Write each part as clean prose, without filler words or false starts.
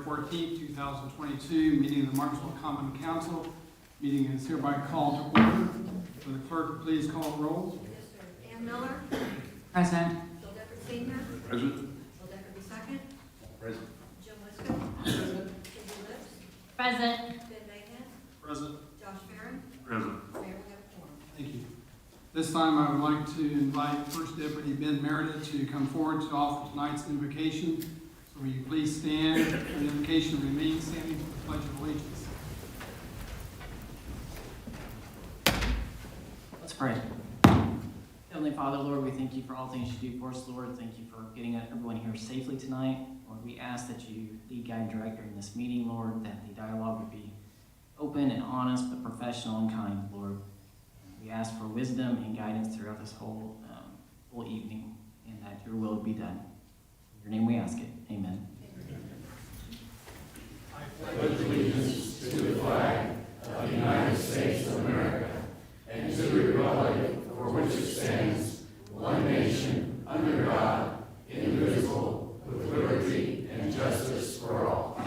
14th, 2022, meeting of the Martinsville Common Council. Meeting is hereby called to order. Will the clerk please call the roll? Yes, sir. Ann Miller. Present. Bill Decker Senior. Present. Bill Decker II. Present. Jim Wisco. Present. Cindy Lips. Present. Ben Mayhew. Present. Josh Farron. Present. Mayor, we have a quorum. Thank you. This time I would like to invite First Deputy Ben Meredith to come forward to offer tonight's invocation. So will you please stand for the invocation and remain standing for the Pledge of Allegiance. Let's pray. Heavenly Father, Lord, we thank you for all things you do for us, Lord. Thank you for getting everyone here safely tonight. Lord, we ask that you lead, guide, and direct during this meeting, Lord, that the dialogue would be open and honest, but professional and kind, Lord. We ask for wisdom and guidance throughout this whole evening, and that your will be done. In your name we ask it. Amen. I pledge allegiance to the flag of the United States of America and to the republic for which it stands, one nation, under God, indivisible, with liberty and justice for all.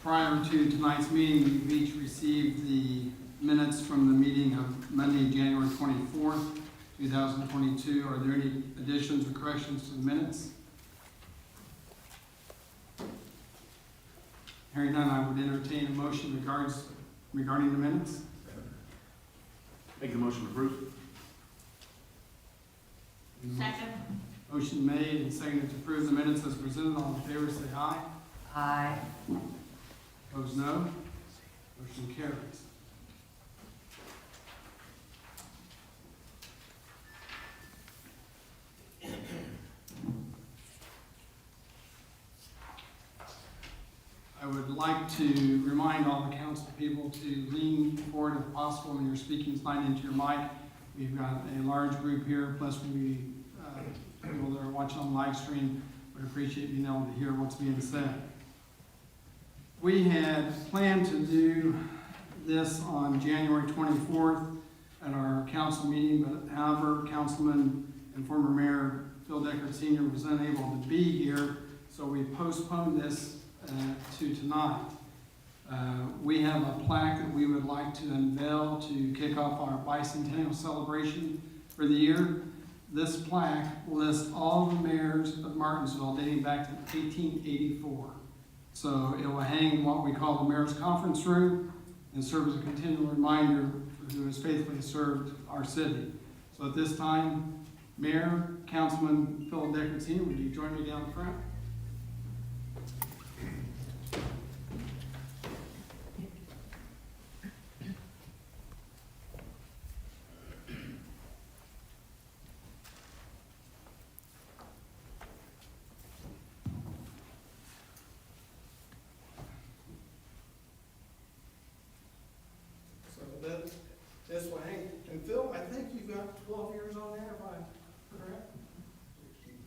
Prior to tonight's meeting, we've each received the minutes from the meeting of Monday, January 24th, 2022. Are there any additions or corrections to the minutes? Hearing none, I would entertain a motion regarding the minutes. Make the motion to approve. Second. Motion made and seconded to approve the minutes as presented. All in favor, say aye. Aye. Opposed, no. Motion carries. I would like to remind all the council people to lean forward if possible when you're speaking tonight into your mic. We've got a large group here, plus people that are watching on live stream would appreciate being able to hear what's being said. We had planned to do this on January 24th at our council meeting, but however, Councilman and former Mayor Phil Decker Sr. was unable to be here, so we postponed this to tonight. We have a plaque that we would like to unveil to kick off our bicentennial celebration for the year. This plaque lists all the mayors of Martinsville dating back to 1884. So it will hang in what we call the Mayor's Conference Room and serve as a continual reminder for who has faithfully served our city. So at this time, Mayor, Councilman Philip Decker Sr., would you join me down front? This will hang, and Phil, I think you've got 12 years on there, if I'm correct?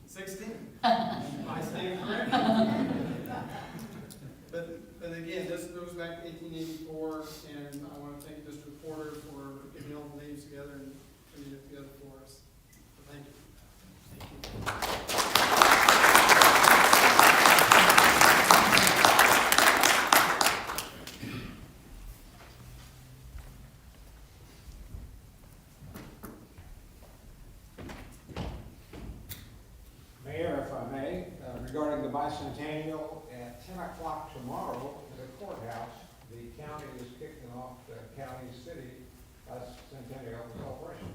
16? I stand correct? But again, this goes back to 1884, and I want to thank this reporter for getting all the names together and putting it together for us. So thank you. Thank you. Mayor, if I may, regarding the bicentennial, at 10 o'clock tomorrow at the courthouse, the county is kicking off the county city bicentennial celebration.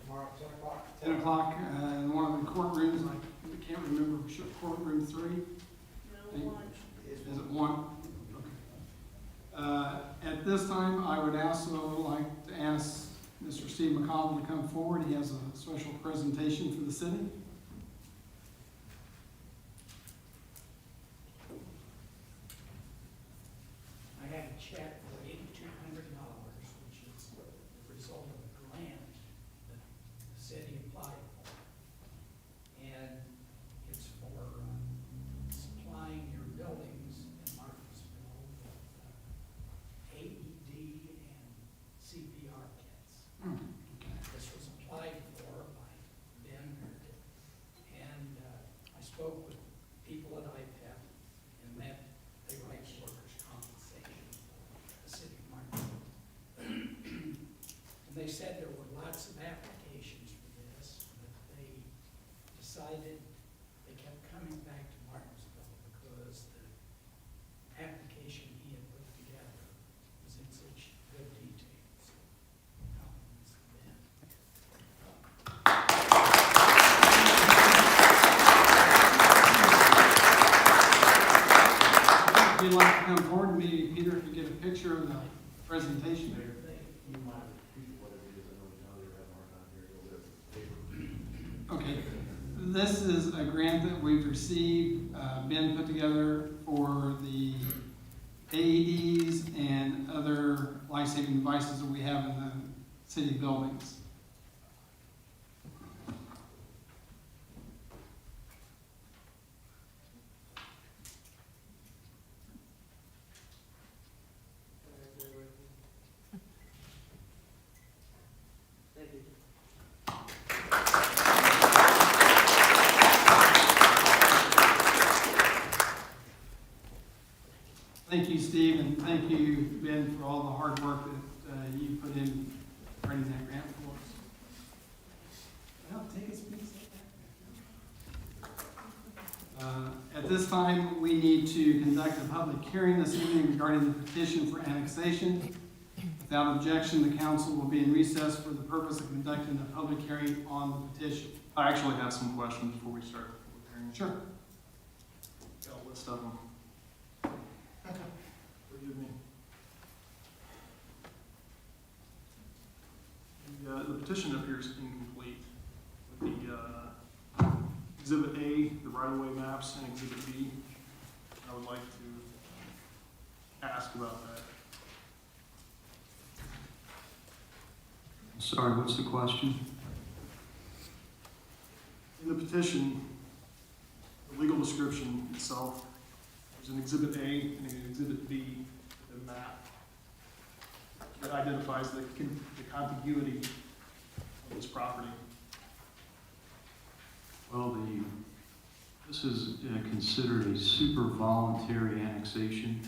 Tomorrow at 10 o'clock? 10 o'clock in one of the courtrooms. I can't remember, courtroom 3? No, one. Is it 1? Okay. At this time, I would like to ask Mr. Steve McConnell to come forward. He has a special presentation for the city. I have a check for $8,200, which is the result of a grant that the city applied for. And it's for supplying your buildings in Martinsville with AED and CPR kits. This was applied for This is a grant that we've received, been put together for the AEDs and other life-saving devices that we have in the city buildings. Thank you, Steve, and thank you, Ben, for all the hard work that you put in writing that grant for us. Well, take a speech. At this time, we need to conduct a public hearing this evening regarding the petition for annexation. Without objection, the council will be in recess for the purpose of conducting a public hearing on the petition. I actually have some questions before we start the public hearing. Sure. Got a list of them. Forgive me. The petition appears incomplete with the Exhibit A, the right-of-way maps, and Exhibit B. I would like to ask about that. Sorry, what's the question? In the petition, the legal description itself, there's an Exhibit A and an Exhibit B, the map, that identifies the contiguity of this property. Well, this is considered a super voluntary annexation,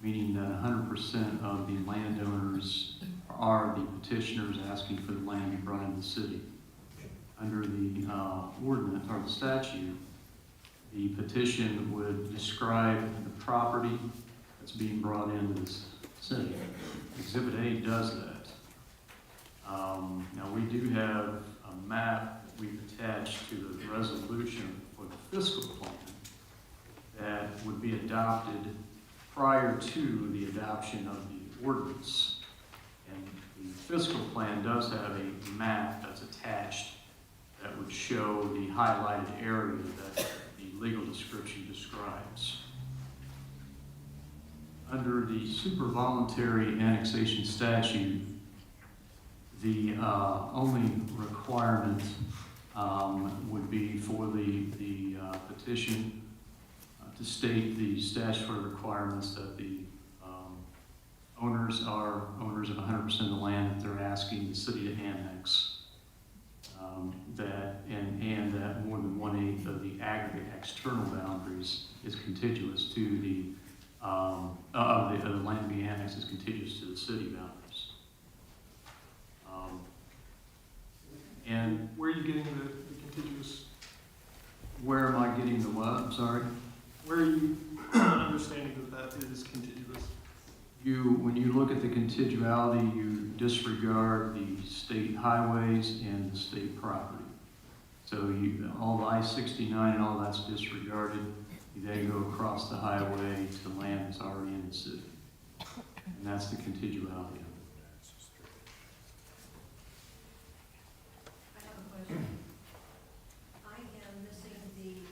meaning that 100% of the landowners are the petitioners asking for the land to be brought into the city. Under the ordinance or the statute, the petition would describe the property that's being brought into the city. Exhibit A does that. Now, we do have a map that we've attached to the resolution for the fiscal plan that would be adopted prior to the adoption of the ordinance. And the fiscal plan does have a map that's attached that would show the highlighted area that the legal description describes. Under the super voluntary annexation statute, the only requirement would be for the petition to state the statutory requirements that the owners are owners of 100% of the land that they're asking the city to annex. And that more than 1/8 of the aggregate external boundaries is contiguous to the land to be annexed is contiguous to the city boundaries. And Where are you getting the contiguous, where am I getting the what? I'm sorry. where are you understanding that is contiguous? When you look at the contiguity, you disregard the state highways and the state property. So all the I-69 and all that's disregarded. You then go across the highway to land that's already in the city. And that's the contiguity. I have a question. I am missing the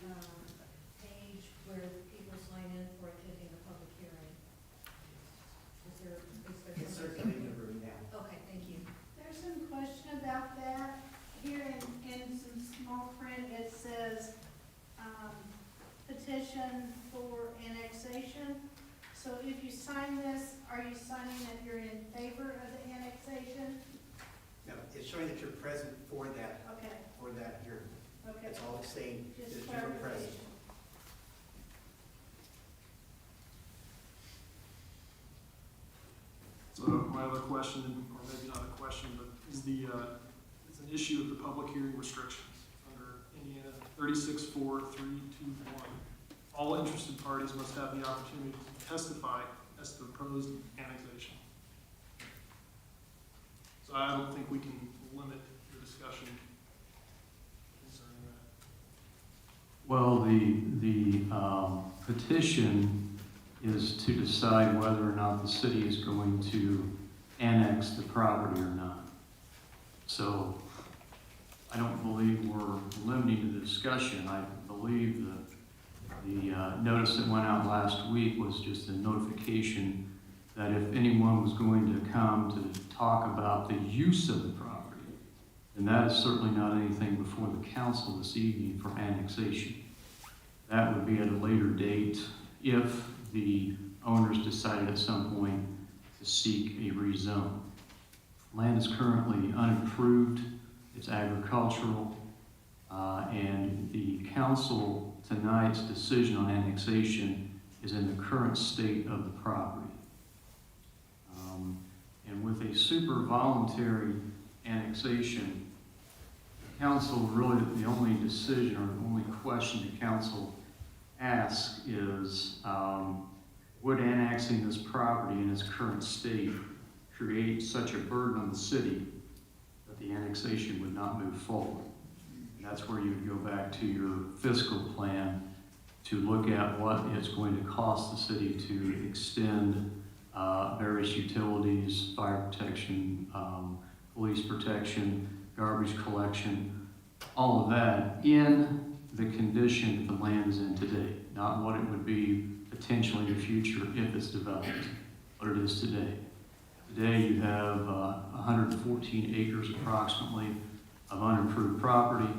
page where people sign in for attending a public hearing. Is there? It's certainly in the room now. Okay, thank you. There's some question about that. Here in some small print, it says, petition for annexation. So if you sign this, are you signing that you're in favor of the annexation? No, it's showing that you're present for that Okay, hearing. okay. It's all the same, Just that you're present. clarification. So my other question, or maybe not a question, but is it's an issue of the public hearing restrictions under Indiana 364321. All interested parties must have the opportunity to testify as to the proposed annexation. So I don't think we can limit the discussion concerning that. Well, the petition is to decide whether or not the city is going to annex the property or not. So I don't believe believe we're limiting the discussion. I believe the notice that went out last week was just a notification that if anyone was going to come to talk about the use of the property, then that is certainly not anything before the council this evening for annexation. That would be at a later date if the owners decided at some point to seek a rezone. Land is currently unimproved, it's agricultural, and the council tonight's decision on annexation is in the current state of the property. And with a super voluntary annexation, the council really, the only decision or the only question the council asks is, would annexing this property in its current state create such a burden on the city that the annexation would not move forward? And that's where you would go back to your fiscal plan to look at what it's going to cost the city to extend various utilities, fire protection, police protection, garbage collection, all of that in the condition that the land is in today, not what it would be potentially in the future if it's developed, but it is today. Today you have 114 acres approximately of unimproved property.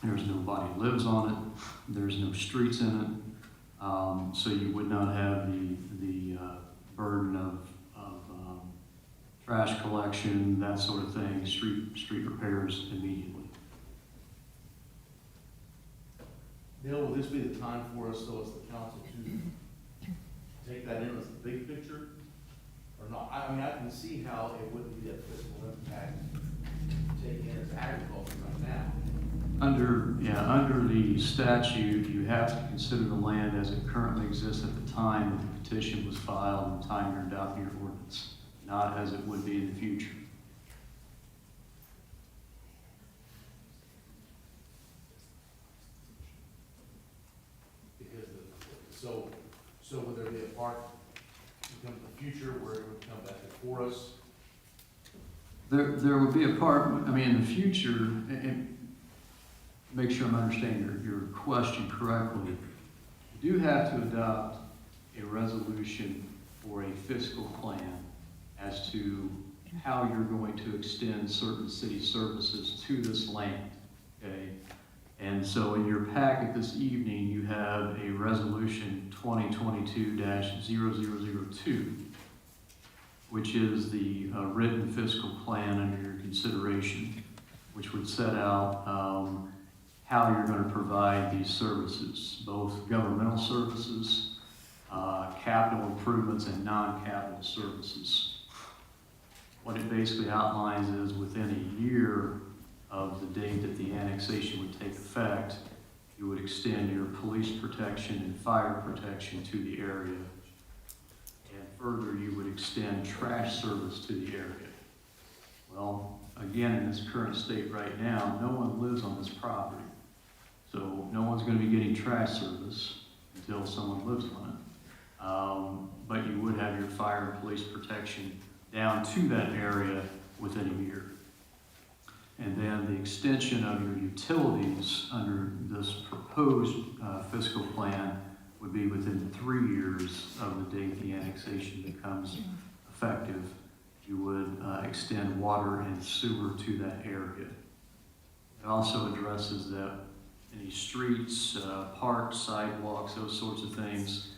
There's nobody who lives on it. There's no streets in it. So you would not have the burden of trash collection, that sort of thing, street repairs immediately. Bill, will this be the time for us, so as the council, to take that in as the big picture? Or not? I mean, I can see how it wouldn't be a fiscal impact taken in as agriculture right now. Under the statute, you have to consider the land as it currently exists at the time that the petition was filed and the time you're adopting your ordinance, not as it would be in the future. Because so would there be a part in the future where it would come back before us? There would be a part, I mean, in the future, and make sure I'm understanding your question correctly. You do have to adopt a resolution or a fiscal plan as to how you're going to extend certain city services to this land, okay? And so in your packet this evening, you have a resolution 2022-0002, which is the written fiscal plan under your consideration, which would set out how you're going to provide these services, both governmental services, capital improvements, and non-capital services. What it basically outlines is within a year of the date that the annexation would take effect, you would extend your police protection and fire protection to the area. And further, you would extend trash service to the area. Well, again, in this current state right now, no one lives on this property. So no one's going to be getting trash service until someone lives on it. But you would have your fire and police protection down to that area within a year. And then the extension of your utilities under this proposed fiscal plan would be within 3 years of the date the annexation becomes effective. You would extend water and sewer to that area. It also addresses that any streets, parks, sidewalks, those sorts of things,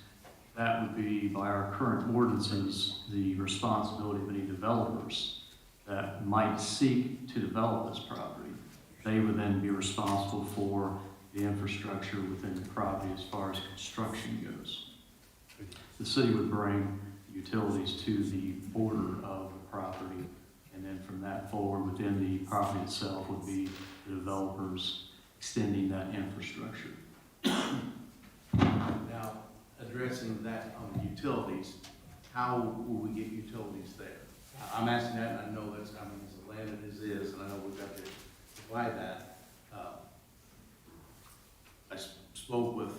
that would be, by our current ordinances, the responsibility of any developers that might seek to develop this property. They would then be responsible for the infrastructure within the property as far as construction goes. The city would bring utilities to the border of the property, and then from that forward, within the property itself would be the developers extending that infrastructure. Now, addressing that on the utilities, how will we get utilities there? I'm asking that, and I know that's, I mean, it's the land it is, and I know we've got to provide that. I spoke with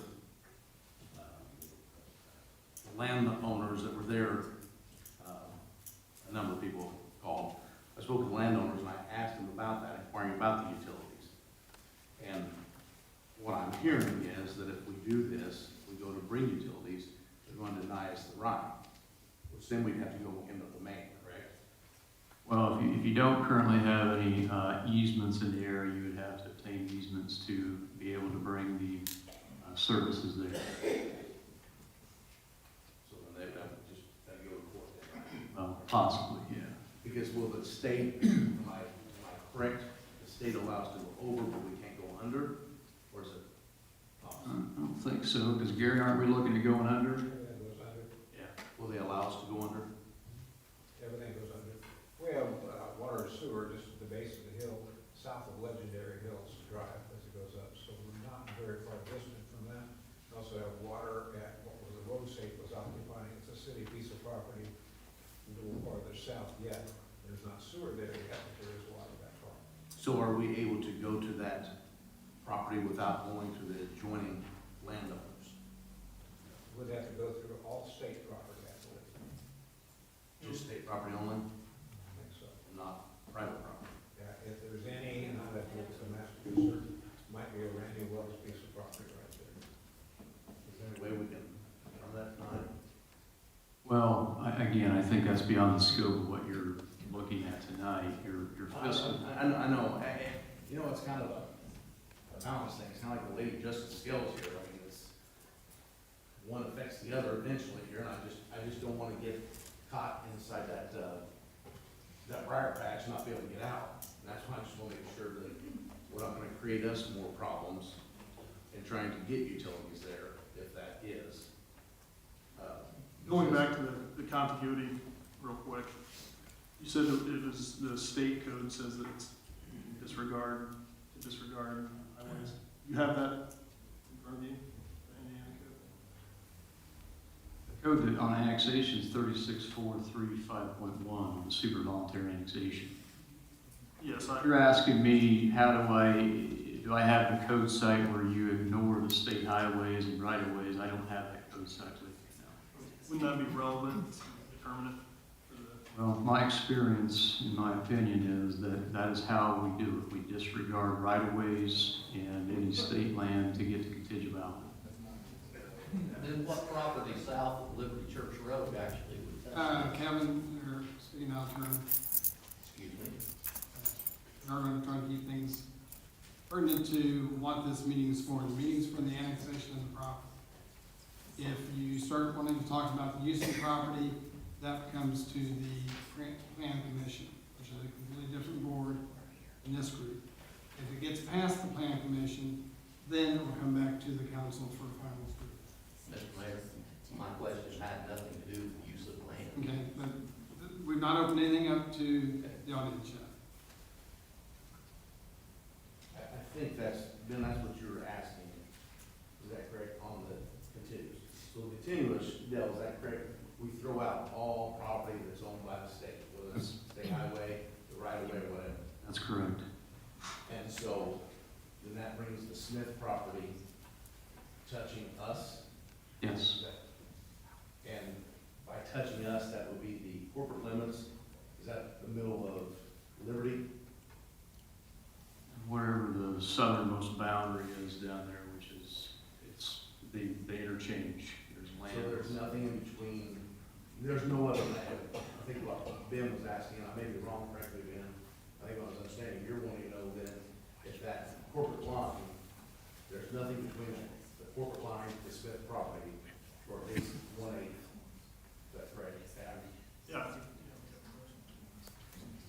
the landowners that were there. A number of people called. I spoke with landowners, and I asked them about that, inquiring about the utilities. what I'm hearing is that if we do this, we go to bring utilities, they're going to deny us the right, which then we'd have to go into the main, correct? Well, if you don't currently have any easements in the area, you would have to obtain easements to be able to bring the services there. So then they would just have to go to court then, right? Well, possibly, yeah. Because will the state, am I correct, the state allows to go over, but we can't go under, or is it I opposite? don't think so, because Gary, aren't we looking at going under? Everything goes under, Yeah. Will they allow us to go under? everything goes under. We have water and sewer just at the base of the hill, south of Legendary Hills Drive as it goes up, so we're not very far distant from that. We also have water at what was the road safe was occupying, it's a city piece of property, a little farther south yet. There's not sewer there yet, but there is water that far. So are we able to go to that property without going to the adjoining landowners? Would have to go through all state property, I believe. Just state property only, I think so. not private property? Yeah, if there's any, and I'd have to look to Massachusetts, might be a Randy Wells piece of property right there. Is there any way we can confirm that tonight? Well, again, I think that's beyond the scope of what you're looking at tonight. Your fiscal. I know, you know, it's kind of a balance thing, it's kind of like the lady justice scales here, I mean, it's, one affects the other eventually here, and I just don't wanna get caught inside that briar patch, and not be able to get out. And that's why I just wanna make sure that we're not gonna create us more problems in trying to get utilities there, if that is. Going back to the contiguity real quick, you said that it was, the state code says that it's disregard highways. You have that in front of you, the Indiana code? The code that on annexation is 36.435.1, the super voluntary annexation. Yes, You're asking me, do I have the code site where you ignore the state highways and right-of-ways? I don't have that code site with me now. wouldn't that be relevant, determinant for the? Well, my experience, in my opinion, is that is how we do it. We disregard right-of-ways and any state land to get to contiguous valley. Then what property south of Liberty Church Road actually would that? Kevin, or speaking out of turn, Excuse me. we are going to try to keep things pertinent to what this meeting is for. The meeting's for the annexation of the property. If you start wanting to talk about the use of the property, that comes to the plan commission, which is a completely different board than this group. If it gets past the plan commission, then it will come back to the council for final approval. Mr. Mayor, my question had nothing to do with the use of land. Okay, but we've not opened anything up to the audience yet. I think that's what you were asking, is that correct, on the continuous? So continuous, Dale, is that correct? We throw out all property that's owned by the state, whether it's state highway, the right of way, or whatever. That's correct. And so, then that brings the Smith property touching us. Yes. And by touching us, that would be the corporate limits. Is that the middle of Liberty? Wherever the southernmost boundary is down there, which is, they interchange. There's land. So there's nothing in between, there's no other land. I think what Ben was asking, and I may be wrong, correctly, Ben, I think I was understanding, you're wanting to know then if that corporate line, there's nothing between the corporate line, the Smith property, or at least 1/8. Is that correct? Yeah.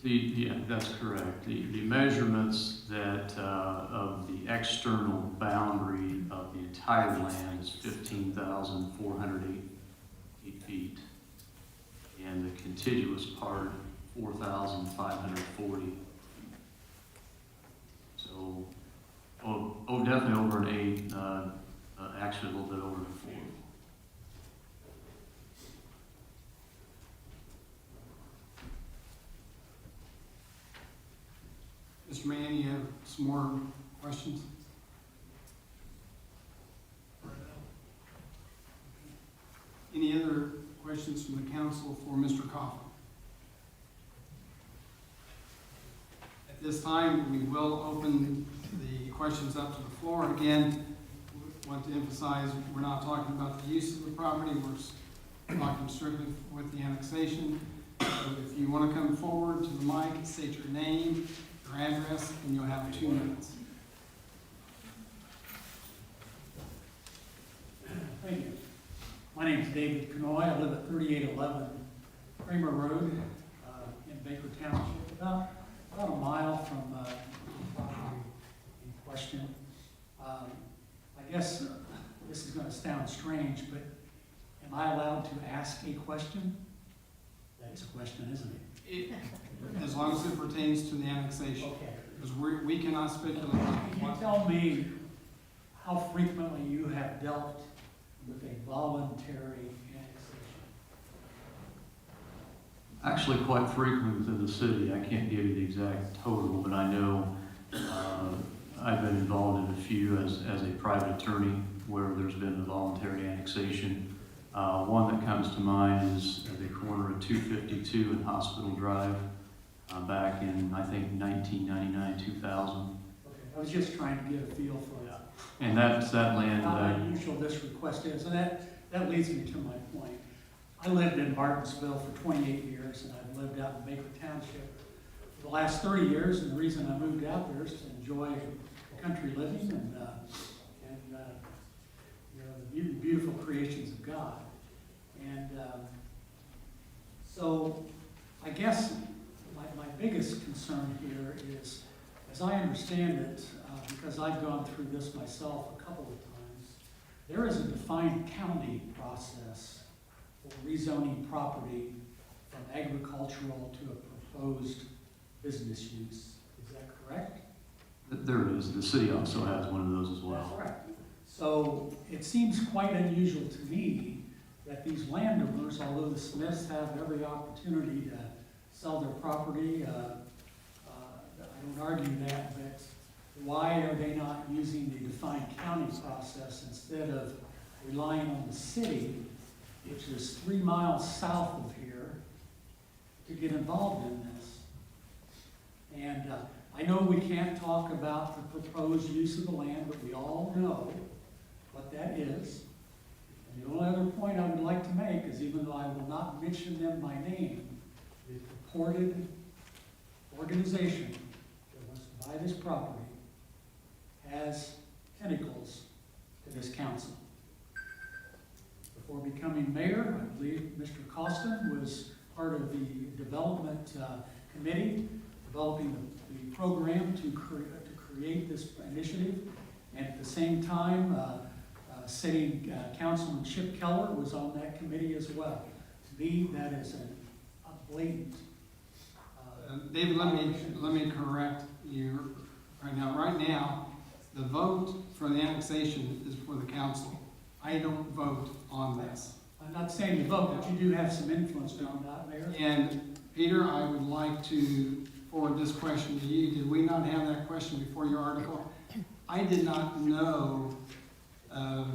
Yeah, that's correct. The measurements that, of the external boundary of the entire land is 15,408 feet. And the contiguous part, 4,540. So, definitely over an 8, actually a little bit over a 4. Mr. Mann, you have some more questions? Any other questions from the council for Mr. Coffin? At this time, we will open the questions up to the floor. Again, we want to emphasize, we're not talking about the use of the property, we're talking strictly with the annexation. So if you want to come forward to the mic, state your name, your address, and you'll have 2 minutes. Thank you. My name is David Canoy. I live at 3811 Kramer Road in Baker Township, about a mile from the property in question. I guess this is going to sound strange, but am I allowed to ask a question? That's a question, isn't it? As long as it pertains to the annexation, Okay. because we cannot speculate. Can you tell me how frequently you have dealt with a voluntary annexation? Actually, quite frequently within the city. I can't give you the exact total, but I know I've been involved in a few as a private attorney where there's been a voluntary annexation. One that comes to mind is at the corner of 252 and Hospital Drive back in, I think, 1999, 2000. Okay, I was just trying to get a feel for that. And that land, How unusual this request is, and that leads me to my point. I lived in Martinsville for 28 years, and I've lived out in Baker Township for the last 30 years, and the reason I moved out there is to enjoy country living and you know, the beautiful creations of God. And so I guess my biggest concern here is, as I understand it, because I've gone through this myself a couple of times, there is a defined county process for rezoning property from agricultural to a proposed business use. Is that correct? there is. The city also has one of those as well. That's right. So it seems quite unusual to me that these landowners, although the Smiths have every opportunity to sell their property, I don't argue that, but why are they not using the defined county process instead of relying on the city, which is 3 miles south of here, to get involved in this? And I know we can't talk about the proposed use of the land, but we all know what that is. And the only other point I would like to make is, even though I will not mention them by name, the purported organization that wants to buy this property has tentacles to this council. Before becoming mayor, I believe Mr. Costin was part of the development committee, developing the program to create this initiative. And at the same time, City Councilman Chip Keller was on that committee as well. To me, that is a blatant. David, let me correct you right now. Right now, the vote for the annexation is for the council. I don't vote on this. I'm not saying you vote, but you do have some influence on that, Mayor. And Peter, I would like to forward this question to you. Did we not have that question before your article? I did not know the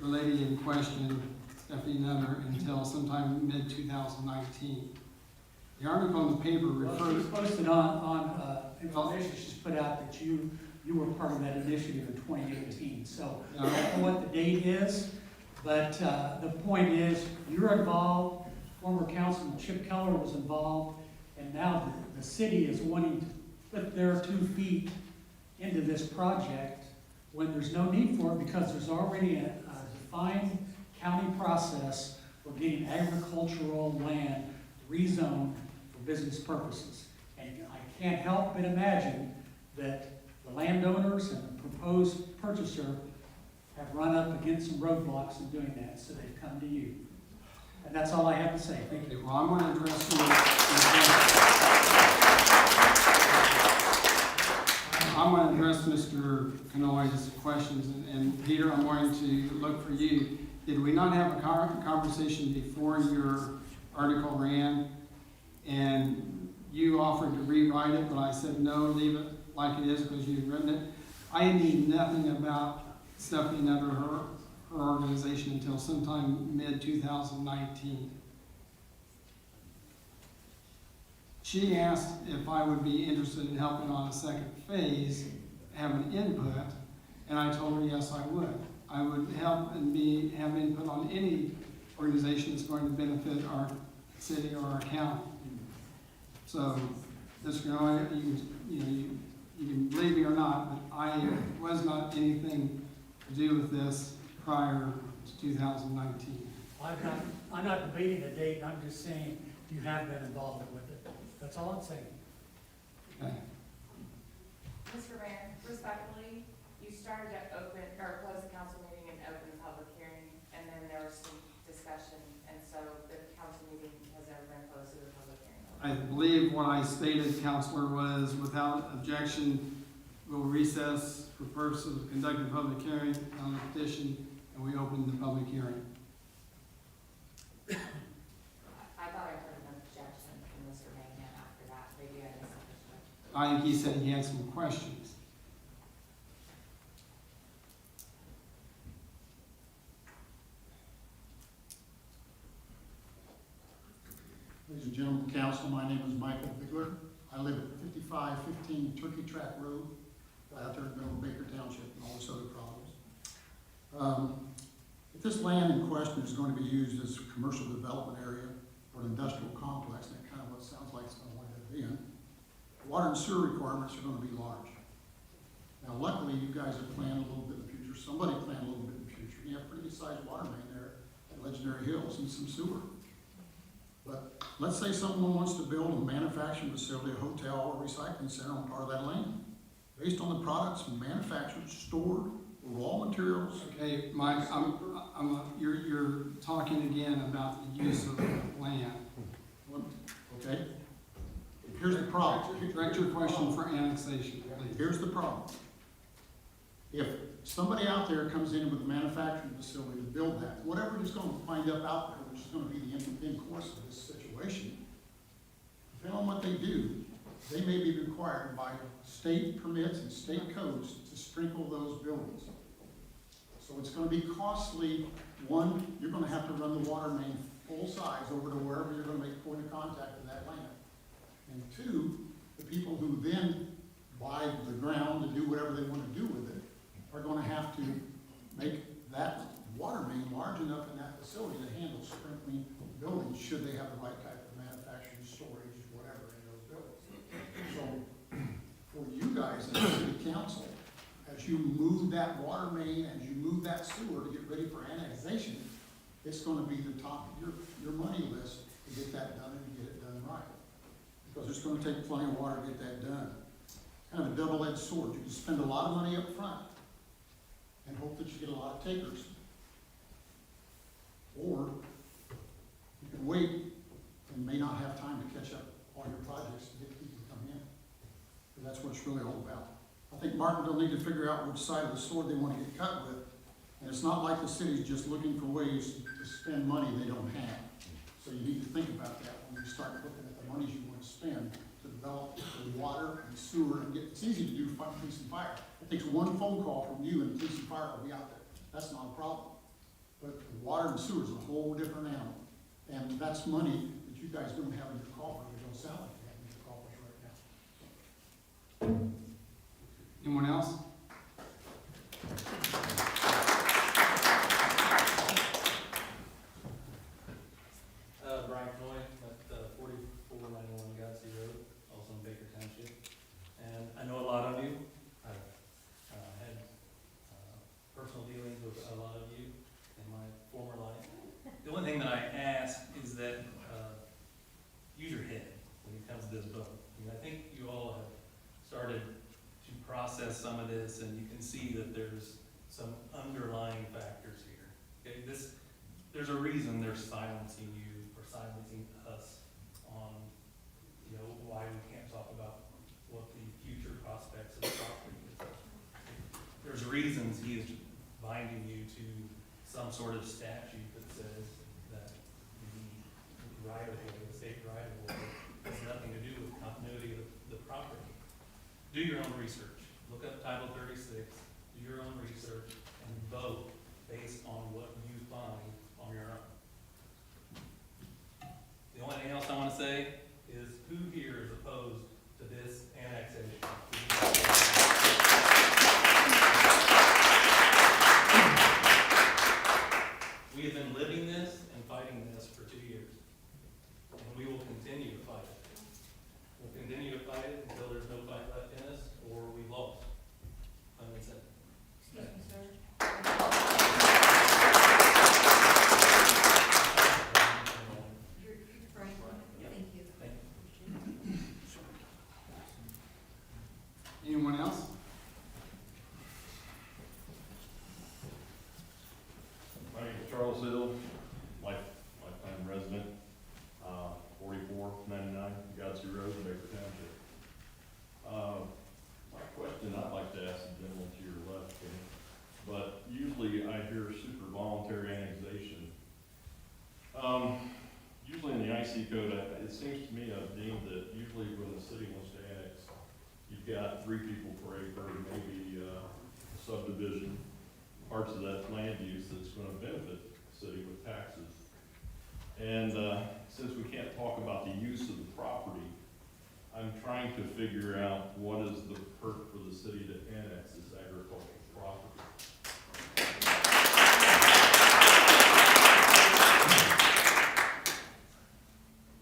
lady in question, Stephanie Nutter, until sometime mid-2019. The article in the paper Well, refers... she's posted on information she's put out that you were part of that initiative in 2018. So I don't know what the date is, but the point is, you're involved, former Councilman Chip Keller was involved, and now the city is wanting to put their 2 feet into this project when there's no need for it, because there's already a defined county process for getting agricultural land rezoned for business purposes. And I can't help but imagine that the landowners and the proposed purchaser have run up against some roadblocks in doing that, so they've come to you. And that's all I have to say. Thank you. Well, I'm going to address Mr. Canoy's questions, and Peter, I'm going to look for you. Did we not have a conversation before your article ran, and you offered to rewrite it, but I said, no, leave it like it is because you've written it? I knew nothing about Stephanie Nutter, her organization, until sometime mid-2019. She asked if I would be interested in helping on a second phase, have an input, and I told her, yes, I would. I would help and have input on any organization that's going to benefit our city or our county. So, this, you can believe me or not, but I was not anything to do with this prior to 2019. I'm not debating a date, I'm just saying you have been involved with it. That's all I'm saying. Okay. Mr. Mayor, respectfully, you started to open, or close the council meeting and open the public hearing, and then there was some discussion, and so the council meeting has never been closed to the public hearing. I believe what I stated, Counselor, was without objection, we'll recess for purposes of conducting a public hearing on the petition, and we open the public hearing. I thought I heard an objection from Mr. Mangan after that, maybe I misunderstood. I think he said he had some questions. Ladies and gentlemen, council, my name is Michael Bigler. I live at 5515 Turkey Track Road, out there in the middle of Baker Township and all this other problems. If this land in question is going to be used as a commercial development area or an industrial complex, and that's kind of what it sounds like it's going to wind up being, water and sewer requirements are going to be large. Now, luckily, you guys have planned a little bit in the future. Somebody planned a little bit in the future. You have pretty good sized water main there at Legendary Hills and some sewer. But let's say someone wants to build a manufacturing facility, a hotel, or a recycling center on part of that land. Based on the products manufactured, stored, raw materials. Okay, Mike, you're talking again about the use of land. Okay? Here's the problem. Direct your question for annexation, please. Here's the problem. If somebody out there comes in with a manufacturing facility to build that, whatever is going to wind up out there, which is going to be the end course of this situation, depending on what they do, they may be required by state permits and state codes to sprinkle those buildings. So it's going to be costly. One, you're going to have to run the water main full size over to wherever you're going to make point of contact with that land. And two, the people who then buy the ground to do whatever they want to do with it are going to have to make that water main large enough in that facility to handle sprinkling buildings, should they have the right type of manufacturing, storage, whatever in those buildings. So for you guys as city council, as you move that water main, as you move that sewer to get ready for annexation, it's going to be the top of your money list to get that done and get it done right. Because it's going to take plenty of water to get that done. Kind of a double-edged sword. You can spend a lot of money up front and hope that you get a lot of takers. Or you can wait and may not have time to catch up all your projects to get people to come in. And that's what it's really all about. I think Martinsville need to figure out which side of the sword they want to get cut with. And it's not like the city's just looking for ways to spend money they don't have. So you need to think about that when you start looking at the monies you want to spend to develop the water and sewer and get, it's easy to do police and fire. It takes one phone call from you and police and fire will be out there. That's not a problem. But the water and sewer is a whole different animal. And that's money that you guys don't have in your coffers. It don't sound like you have in your coffers right now. Anyone else? Brian Coy at 4491 Gadsby Road, also in Baker Township. And I know a lot of you. I've had personal dealings with a lot of you in my former life. The only thing that I ask is that use your head when it comes to this vote. I mean, I think you all have started to process some of this, and you can see that there's some underlying factors here. Okay, there's a reason they're silencing you or silencing us on, you know, why we can't talk about what the future prospects of the property is. There's reasons he is binding you to some sort of statute that says that the right of way, the state right of way, has nothing to do with continuity of the property. Do your own research. Look up Title 36, do your own research, and vote based on what you find on your own. The only thing else I want to say is, who here is opposed to this annexation? else? My name is Charles Hill, lifetime resident, 4499 Godsey Road, Baker Township. My question I'd like to ask the gentleman to your left, Kenny, but usually I hear super voluntary annexation. Usually in the IC code, it seems to me I've deemed that usually when the city wants to annex, you've got 3 people per acre, maybe a subdivision, parts of that land use that's going to benefit the city with taxes. And since we can't talk about the use of the property, I'm trying to figure out what is the perk for the city to annex this agricultural property.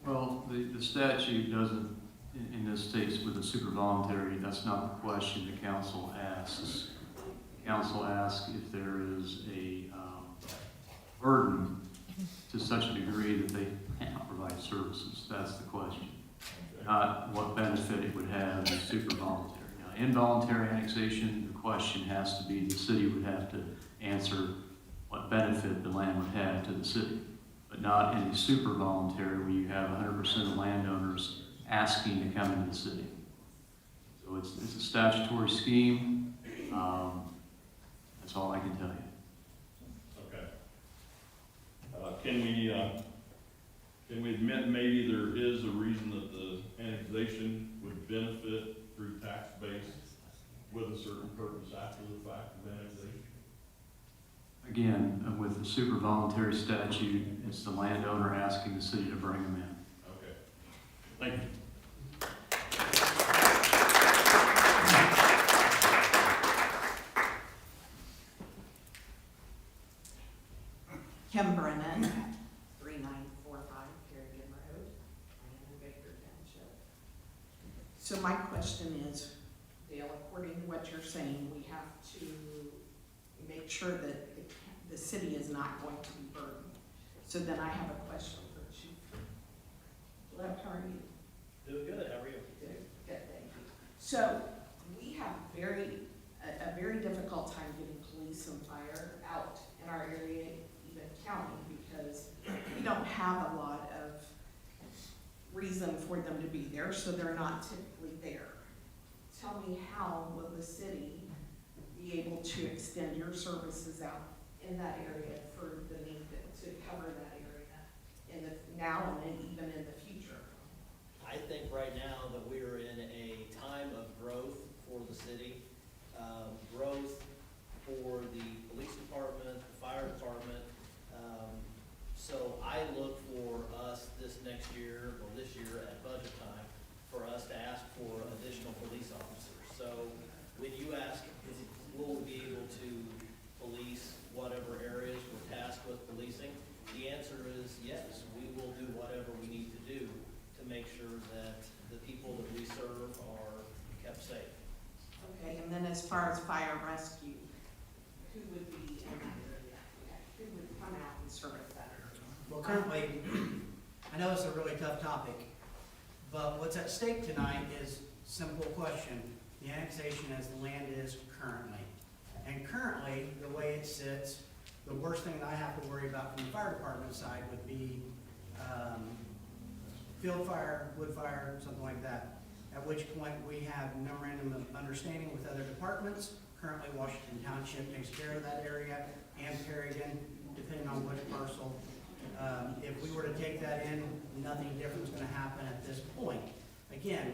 Well, the statute doesn't, in this case with the super voluntary, that's not the question the council asks. The council asks if there is a burden to such a degree that they cannot provide services. That's the question. Not what benefit it would have in super voluntary. Now, involuntary annexation, the question has to be the city would have to answer what benefit the land would have to the city. But not in the super voluntary where you have 100% of landowners asking to come into the city. So it's a statutory scheme. That's all I can tell you. Okay. Can we admit maybe there is a reason that the annexation would benefit through tax base with a certain purpose after the fact of annexation? Again, with the super voluntary statute, it's the landowner asking the city to bring them in. Okay. Thank you. Kim Brennan, 3945 Kerrigan Road, in Baker Township. So my question is, Dale, according to what you're saying, we have to make sure that the city is not going to be burdened. So then I have a question for Chief. Hello, how are you? Doing good, how are you? Good, thank you. So we have a very difficult time getting police and fire out in our area, even county, because we don't have a lot of reason for them to be there, so they're not typically there. Tell me, how will the city be able to extend your services out in that area for the need to cover that area in the now and then even in the future? I think right now that we are in a time of growth for the city, growth for the police department, the fire department. So I look for us this next year, or this year at budget time, for us to ask for additional police officers. So when you ask, will we be able to police whatever areas we're tasked with policing, the answer is yes. We will do whatever we need to do to make sure that the people that we serve are kept safe. Okay, and then as far as fire rescue, who would be in that area? Who would come out and service that area? Well, currently, I know it's a really tough topic, but what's at stake tonight is a simple question. The annexation as the land is currently. And currently, the way it sits, the worst thing that I have to worry about from the fire department side would be field fire, wood fire, something like that. At which point we have memorandum of understanding with other departments. Currently, Washington Township takes care of that area, and Kerrigan, depending on which parcel. If we were to take that in, nothing different is going to happen at this point. Again,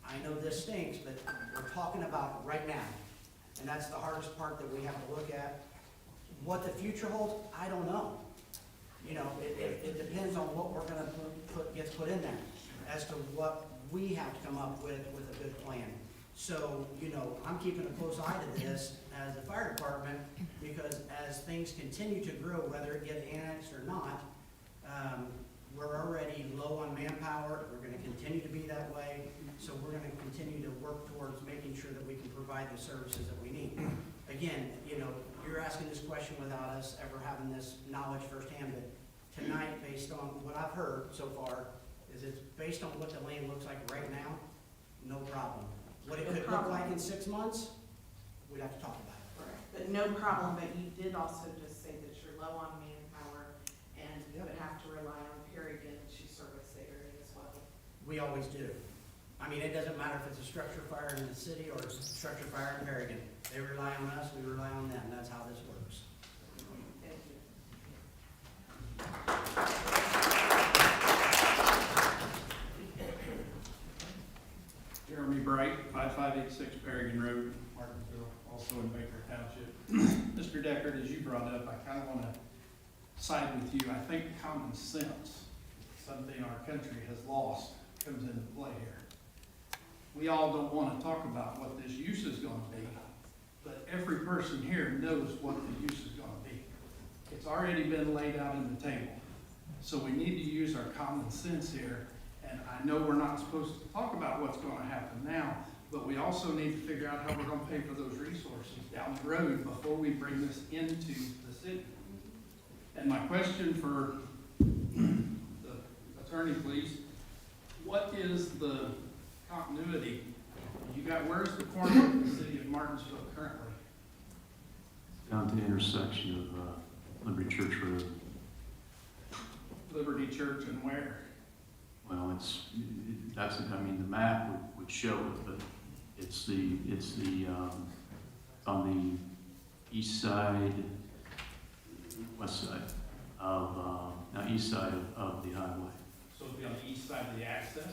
I know this stinks, but we're talking about right now. And that's the hardest part that we have to look at. What the future holds, I don't know. You know, it depends on what we're gonna gets put in there as to what we have to come up with a good plan. So, you know, I'm keeping a close eye to this as the fire department, because as things continue to grow, whether it gets annexed or not, we're already low on manpower. We're gonna continue to be that way. So we're gonna continue to work towards making sure that we can provide the services that we need. Again, you know, you're asking this question without us ever having this knowledge firsthand, but tonight, based on what I've heard so far, is it's based on what the land looks like right now, no problem. What it could look like in 6 months, we'd have to talk about it. But no problem, but you did also just say that you're low on manpower and you would have to rely on Perrigan to service the area as well. We always do. I mean, it doesn't matter if it's a structure fire in the city or a structure fire in Perrigan. They rely on us, we rely on them. That's how this works. Thank you. Jeremy Bright, 5586 Perrigan Road, Martinsville, also in Baker Township. Mr. Deckard, as you brought up, I kind of want to side with you. I think common sense, something our country has lost, comes into play here. We all don't want to talk about what this use is going to be, but every person here knows what the use is going to be. It's already been laid out on the table. So we need to use our common sense here. And I know we're not supposed to talk about what's going to happen now, but we also need to figure out how we're going to pay for those resources down the road before we bring this into the city. And my question for the attorney, please, what is the continuity? You got, where's the corner of the city of Martinsville currently? Down to the intersection of Liberty Church Road. Liberty Church and where? Well, that's, I mean, the map would show it, but it's on the east side, west side of, east side of the highway. So it'll be on the east side of the access?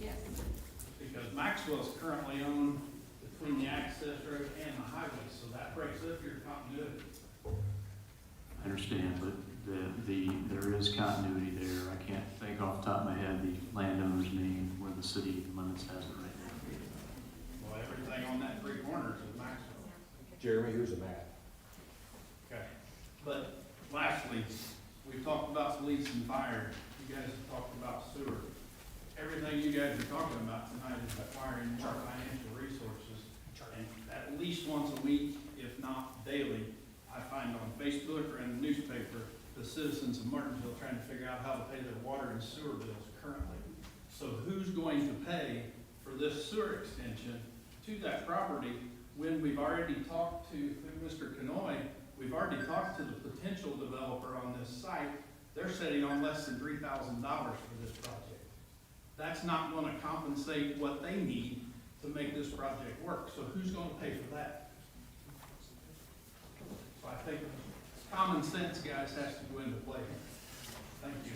Yes. Because Maxwell's currently owned between the access road and the highway, so that breaks up your continuity. I understand, but there is continuity there. I can't think off the top of my head the landowner's name where the city limits has it right now. Well, everything on that three corners is Maxwell. Jeremy, here's a map. Okay. But lastly, we've talked about police and fire. You guys have talked about sewer. Everything you guys are talking about tonight is acquiring more financial resources. And at least once a week, if not daily, I find on Facebook or in the newspaper, the citizens of Martinsville trying to figure out how to pay their water and sewer bills currently. So who's going to pay for this sewer extension to that property when we've already talked to, through Mr. Canoy, we've already talked to the potential developer on this site. They're sitting on less than $3,000 for this project. That's not going to compensate what they need to make this project work. So who's going to pay for that? So I think common sense, guys, has to go into play. Thank you.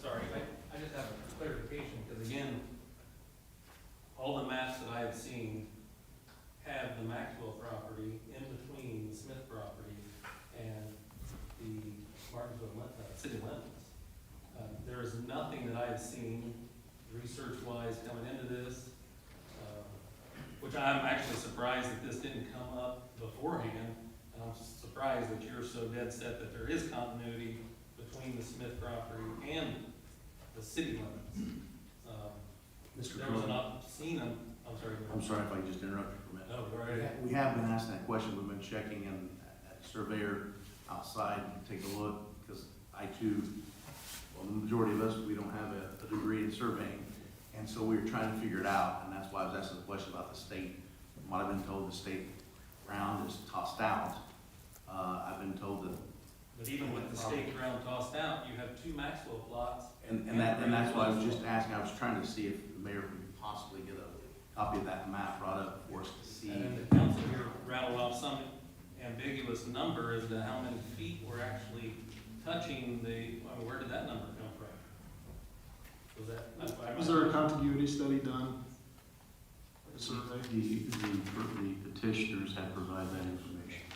Sorry, I just have a clarification, because again, all the maps that I have seen have the Maxwell property in between the Smith property and the Martinsville city limits. There is nothing that I have seen research-wise coming into this, which I'm actually surprised that this didn't come up beforehand. And I'm surprised that you're so dead set that there is continuity between the Smith property and the city limits. Mr. There was Cohen. not seen them, I'm sorry. I'm sorry if I just interrupted for a minute. No, go right ahead. We have been asking that question, we've been checking in at the surveyor outside, to take a look, because I too, well, the majority of us, we don't have a degree in surveying, and so we were trying to figure it out, and that's why I was asking the question about the state. From what I've been told, the state ground is tossed out. I've been told that. But even with the state ground tossed out, you have two Maxwell plots. And that's why I was just asking, I was trying to see if the mayor could possibly get a copy of that map brought up for us to see. And then the council here rattled off some ambiguous number as to how many feet were actually touching the, where did that number come from? Was that? Was there a contiguity study done? A survey? The petitioners have provided that information.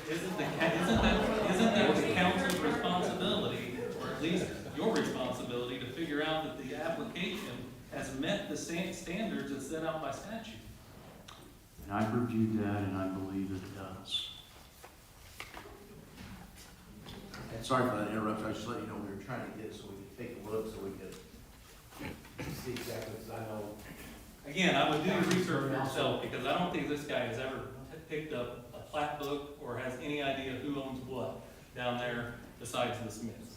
Isn't that the council's responsibility, or at least your responsibility, to figure out that the application has met the same standards as set out by statute? And I've reviewed that, and I believe that it does. And sorry for that interruption, I was just letting you know, we were trying to get it so we could take a look, so we could see exactly, because I know. Again, I would do the research myself, because I don't think this guy has ever picked up a plat book or has any idea who owns what down there besides the Smiths.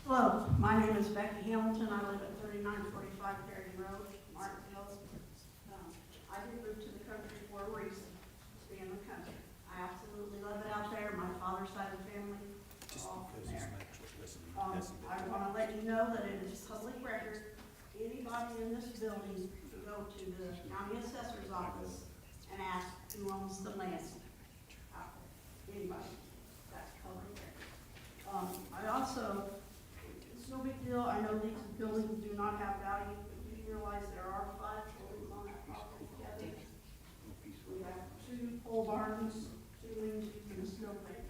Hello, my name is Becky Hamilton. I live at 3945 Perry Road, Martinsville. I did move to the country for a reason, to be in the country. I absolutely love it out there. My father's side of the family is all from there. I want to let you know that it is public record. Anybody in this building can go to the county assessor's office and ask who owns the land out there. Anybody. That's public record. I also, it's no big deal. I know these buildings do not have value, but you realize there are 5 buildings on that property together. We have 2 pole barns, 2 lean-tos, and a snow plant.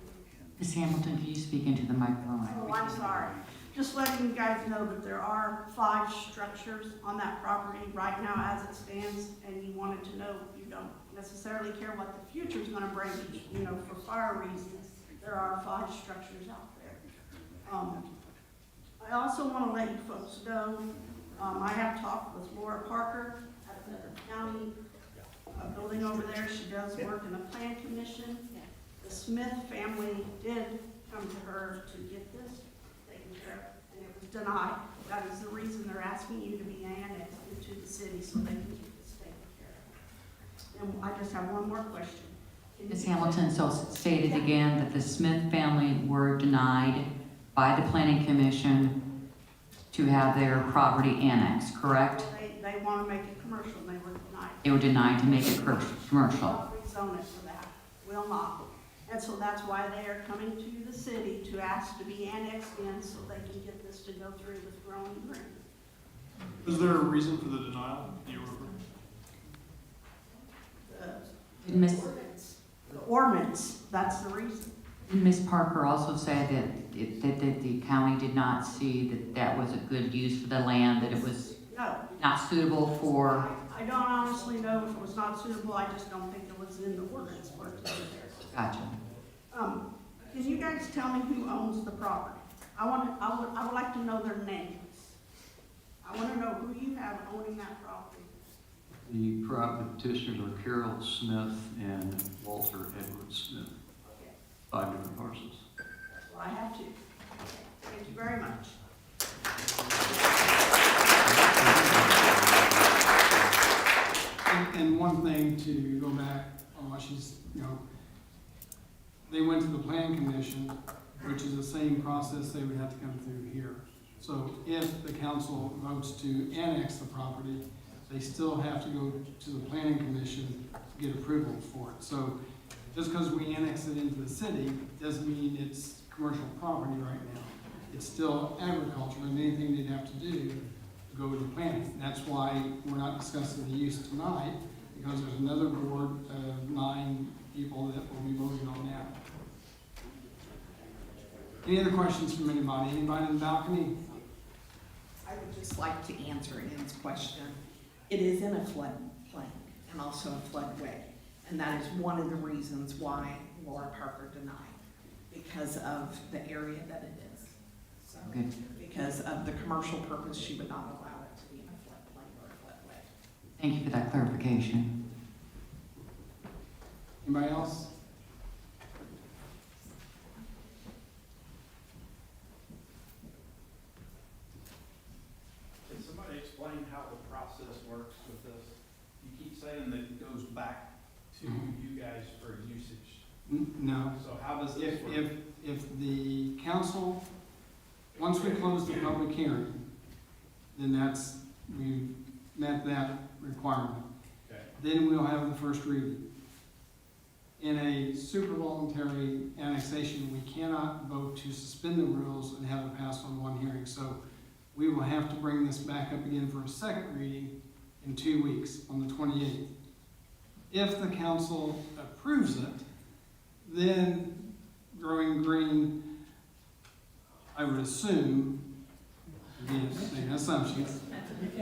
Ms. Hamilton, can you speak into the microphone? Oh, I'm sorry. Just letting you guys know that there are 5 structures on that property right now as it stands, and you wanted to know, you don't necessarily care what the future's gonna bring, you know, for fire reasons. There are 5 structures out there. I also want to let you folks know, I have talked with Laura Parker at the county building over there. She does work in the plan commission. The Smith family did come to her to get this taken care of, and it was denied. That is the reason they're asking you to be annexed into the city so they can get this taken care of. And I just have one more question. Ms. Hamilton, so stated again that the Smith family were denied by the Planning Commission to have their property annexed, correct? They want to make it commercial, and they were denied. They were denied to make it commercial. Not rezone it for that, will not. And so that's why they are coming to the city to ask to be annexed in so they can get this to go through with growing green. Is there a reason for the denial? The ordinance, that's the reason. Did Ms. Parker also say that the county did not see that that was a good use for the land, that it was No. not suitable for? I don't honestly know if it was not suitable, I just don't think it was in the ordinance for it to be there. Gotcha. Can you guys tell me who owns the property? I would like to know their names. I want to know who you have owning that property. The petitioners are Carol Smith and Walter Edward Smith. 5 different parcels. Well, I have to. Thank you very much. And one thing to go back on what she's, you know, they went to the plan commission, which is the same process they would have to come through here. So if the council votes to annex the property, they still have to go to the planning commission to get approval for it. So just because we annex it into the city doesn't mean it's commercial property right now. It's still agriculture, and anything they'd have to do to go to planning. That's why we're not discussing the use tonight, because there's another board of 9 people that will be voting on that. Any other questions from anybody? Anybody in the balcony? I would just like to answer Ann's question. It is in a floodplain and also a floodway. And that is one of the reasons why Laura Parker denied, because of the area that it is. So, Good. because of the commercial purpose, she would not allow it to be in a floodplain or a floodway. Thank you for that clarification. Anybody else? Can somebody explain how the process works with this? You keep saying that it goes back to you guys for usage. No. So how does this work? If the council, once we close the public hearing, then we've met that requirement. Okay. Then we'll have the first reading. In a super voluntary annexation, we cannot vote to suspend the rules and have it passed on one hearing. So we will have to bring this back up again for a second reading in 2 weeks, on the 28th. If the council approves it, then Growing Green, I would assume, again, making assumptions,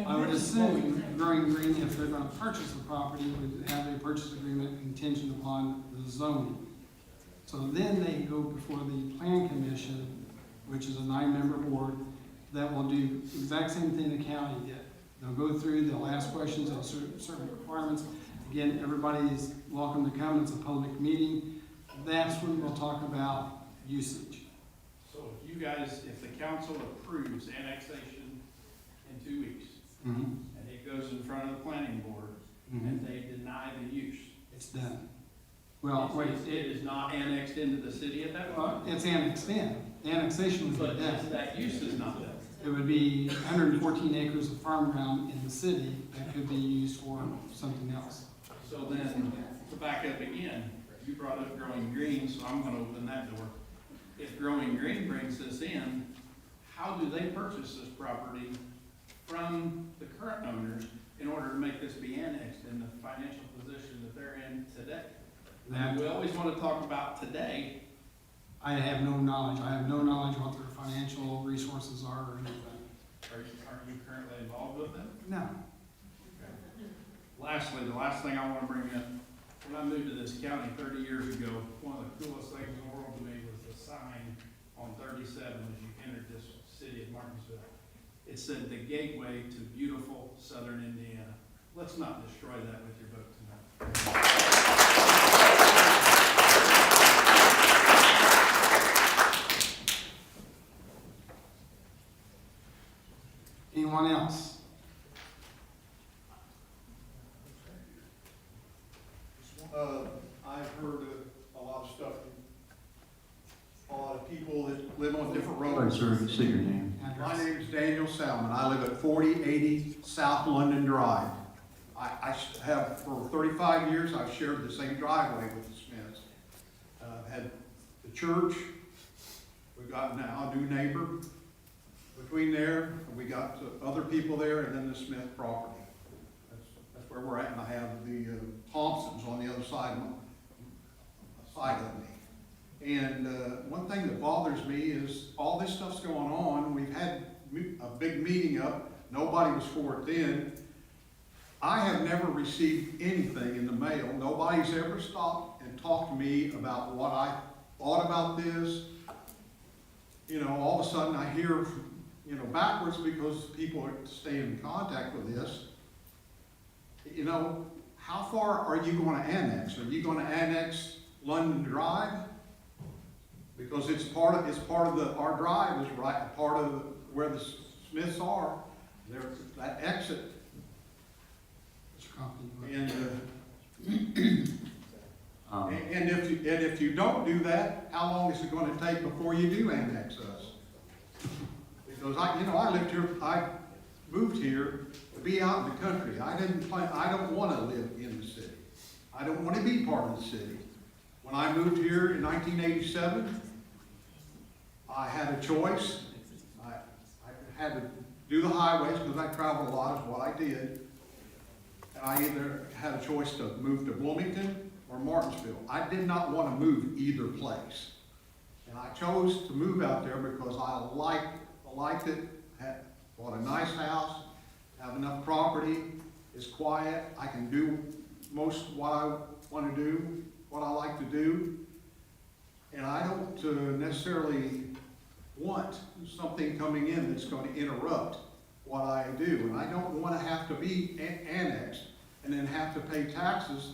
I would assume Growing Green, if they're gonna purchase the property, would have a purchase agreement contingent upon the zoning. So then they go before the plan commission which is a 9-member board that will do the exact same thing the county did. They'll go through, they'll ask questions on certain requirements. Again, everybody is welcome to come, it's a public meeting. That's when we'll talk about usage. So if you guys, if the council approves annexation in 2 weeks, Mhm. and it goes in front of the planning board, and they deny the use, It's done. Well, wait, it is not annexed into the city at that well, point? it's annexed in. The annexation would But be done. that use is not done. It would be 114 acres of farm ground in the city that could be used for something else. So then, to back up again, you brought up Growing Green, so I'm gonna open that door. If Growing Green brings this in, how do they purchase this property from the current owners in order to make this be annexed in the financial position that they're in today? That, We always wanna talk about today. I have no knowledge. I have no knowledge what their financial resources are or anything. Are you currently involved with them? No. Lastly, the last thing I want to bring up, when I moved to this county 30 years ago, one of the coolest things in the world to me was the sign on 37 as you entered this city of Martinsville. It said, "The gateway to beautiful southern Indiana." Let's not destroy that with your vote tonight. Anyone else? I've heard a lot of stuff from a lot of people that live on different All right, roads. sir, say your name. My name is Daniel Salmon. I live at 4080 South London Drive. I have, for 35 years, I've shared the same driveway with the Smiths. Had the church, we've got now a new neighbor between there, and we got other people there, and then the Smith property. That's where we're at, and I have the Thompsons on the other side of me. And one thing that bothers me is all this stuff's going on. We've had a big meeting up. Nobody was for it then. I have never received anything in the mail. Nobody's ever stopped and talked to me about what I thought about this. You know, all of a sudden I hear, you know, backwards because people are staying in contact with this. You know, how far are you going to annex? Are you going to annex London Drive? Because it's part of our drive is right, part of where the Smiths are. There's that exit. And, and if you don't do that, how long is it going to take before you do annex us? Because I lived here, I moved here to be out in the country. I don't want to live in the city. I don't want to be part of the city. When I moved here in 1987, I had a choice. I had to do the highways because I traveled a lot is what I did. And I either had a choice to move to Bloomington or Martinsville. I did not want to move either place. And I chose to move out there because I liked it, bought a nice house, have enough property, it's quiet, I can do most what I want to do, what I like to do. And I don't necessarily want something coming in that's going to interrupt what I do. And I don't want to have to be annexed and then have to pay taxes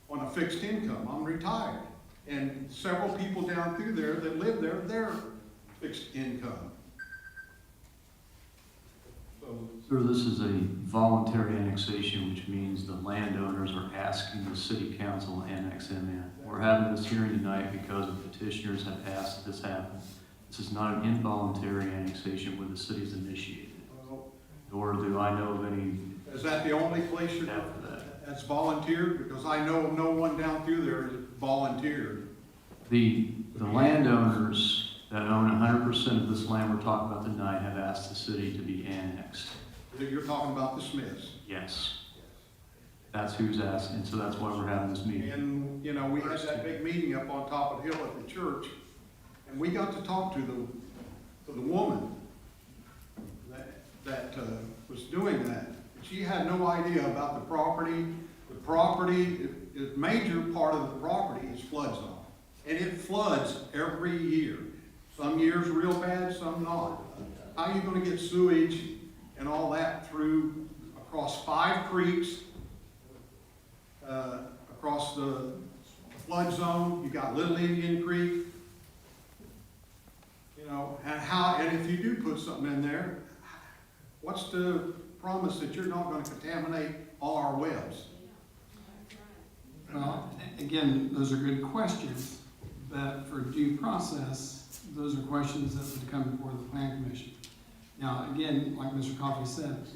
on a fixed income. I'm retired. And several people down through there that live there, they're fixed income. Sir, this is a voluntary annexation, which means the landowners are asking the city council to annex them in. We're having this hearing tonight because the petitioners have asked this happen. This is not an involuntary annexation where the city's initiated it. Nor do I know of any. Is that the only place that's volunteered? Because I know of no one down through there is volunteered. The landowners that own 100% of this land we're talking about tonight have asked the city to be annexed. You're talking about the Smiths? Yes. That's who's asking, and so that's why we're having this meeting. And, you know, we had that big meeting up on top of the hill at the church, and we got to talk to the woman that was doing that. She had no idea about the property. The property, a major part of the property is flood zone, and it floods every year. Some years real bad, some not. How are you gonna get sewage and all that through, across 5 creeks, across the flood zone? You got Little Indian Creek. You know, and if you do put something in there, what's the promise that you're not gonna contaminate all our wells? Well, again, those are good questions, but for due process, those are questions that would come before the Plan Commission. Now, again, like Mr. Coffey said,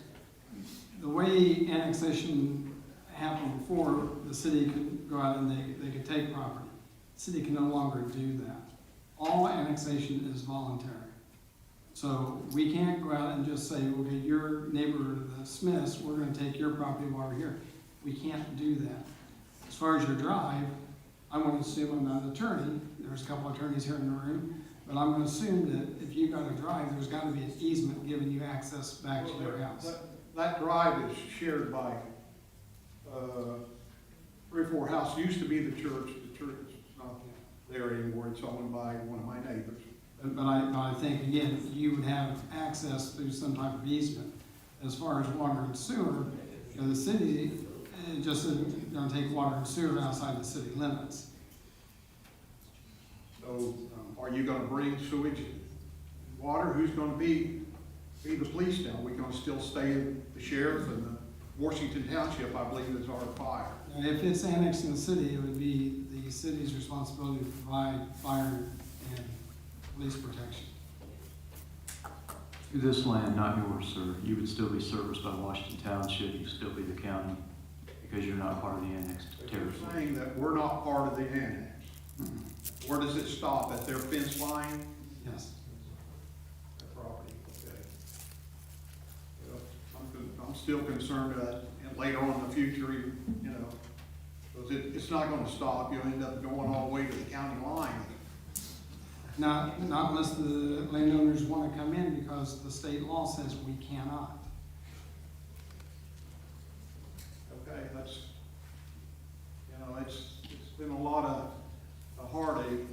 the way annexation happened before, the city could go out and they could take property. The city can no longer do that. All annexation is voluntary. So we can't go out and just say, okay, your neighbor, the Smiths, we're gonna take your property while we're here. We can't do that. As far as your drive, I'm gonna assume, I'm not an attorney, there's a couple attorneys here in the room, but I'm gonna assume that if you got a drive, there's gotta be an easement giving you access back to your house. That drive is shared by 3 or 4 houses. Used to be the church. The church is not there anymore. It's owned by one of my neighbors. But I think, again, you would have access through some type of easement. As far as water and sewer, you know, the city just isn't gonna take water and sewer outside the city limits. So are you gonna bring sewage and water? Who's gonna be the police now? We're gonna still stay in the sheriff and the Washington Township, I believe, is our fire. And if it's annexed in the city, it would be the city's responsibility to provide fire and police protection. To this land, not yours, sir, you would still be serviced by Washington Township, you'd still be the county, because you're not part of the annexed But you're territory. saying that we're not part of the annex. Where does it stop? At their fence line? Yes. Their property, okay. Well, I'm still concerned that later on in the future, you know, because it's not gonna stop. You'll end up going all the way to the county line. Not unless the landowners want to come in, because the state law says we cannot. Okay, that's, you know, it's been a lot of heartache.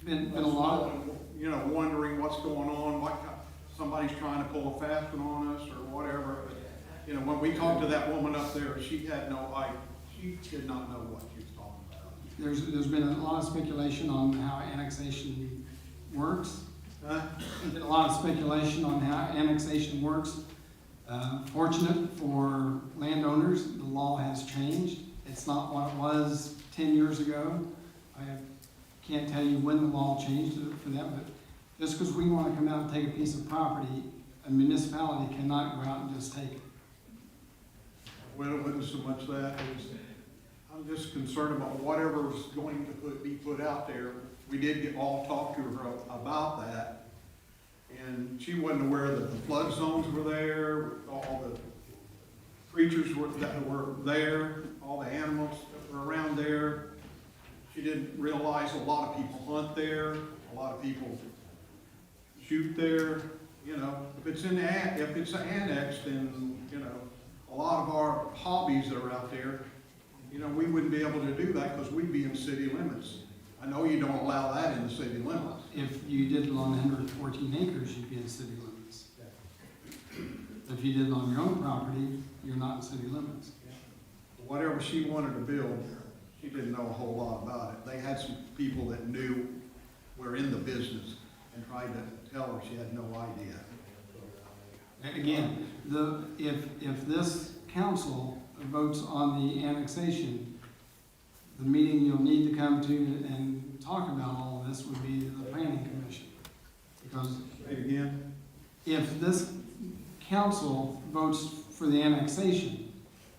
Been a lot of, You know, wondering what's going on, somebody's trying to pull a fast one on us or whatever. But, you know, when we talked to that woman up there, she had no idea, she did not know what she was talking about. there's been a lot of speculation on how annexation works. A lot of speculation on how annexation works. Fortunate for landowners, the law has changed. It's not what it was 10 years ago. I can't tell you when the law changed for them, but just because we want to come out and take a piece of property, a municipality cannot go out and just take it. Well, it wasn't so much that, I'm just concerned about whatever's going to be put out there. We did all talk to her about that, and she wasn't aware that the flood zones were there, all the creatures that were there, all the animals that were around there. She didn't realize a lot of people hunt there, a lot of people shoot there. You know, if it's annexed, then, you know, a lot of our hobbies that are out there, you know, we wouldn't be able to do that because we'd be in city limits. I know you don't allow that in the city limits. If you did it on 114 acres, you'd be in city limits. If you did it on your own property, you're not in city limits. Whatever she wanted to build, she didn't know a whole lot about it. They had some people that knew were in the business and tried to tell her she had no idea. Again, if this council votes on the annexation, the meeting you'll need to come to and talk about all of this would be the planning commission. Because Say it again? if this council votes for the annexation,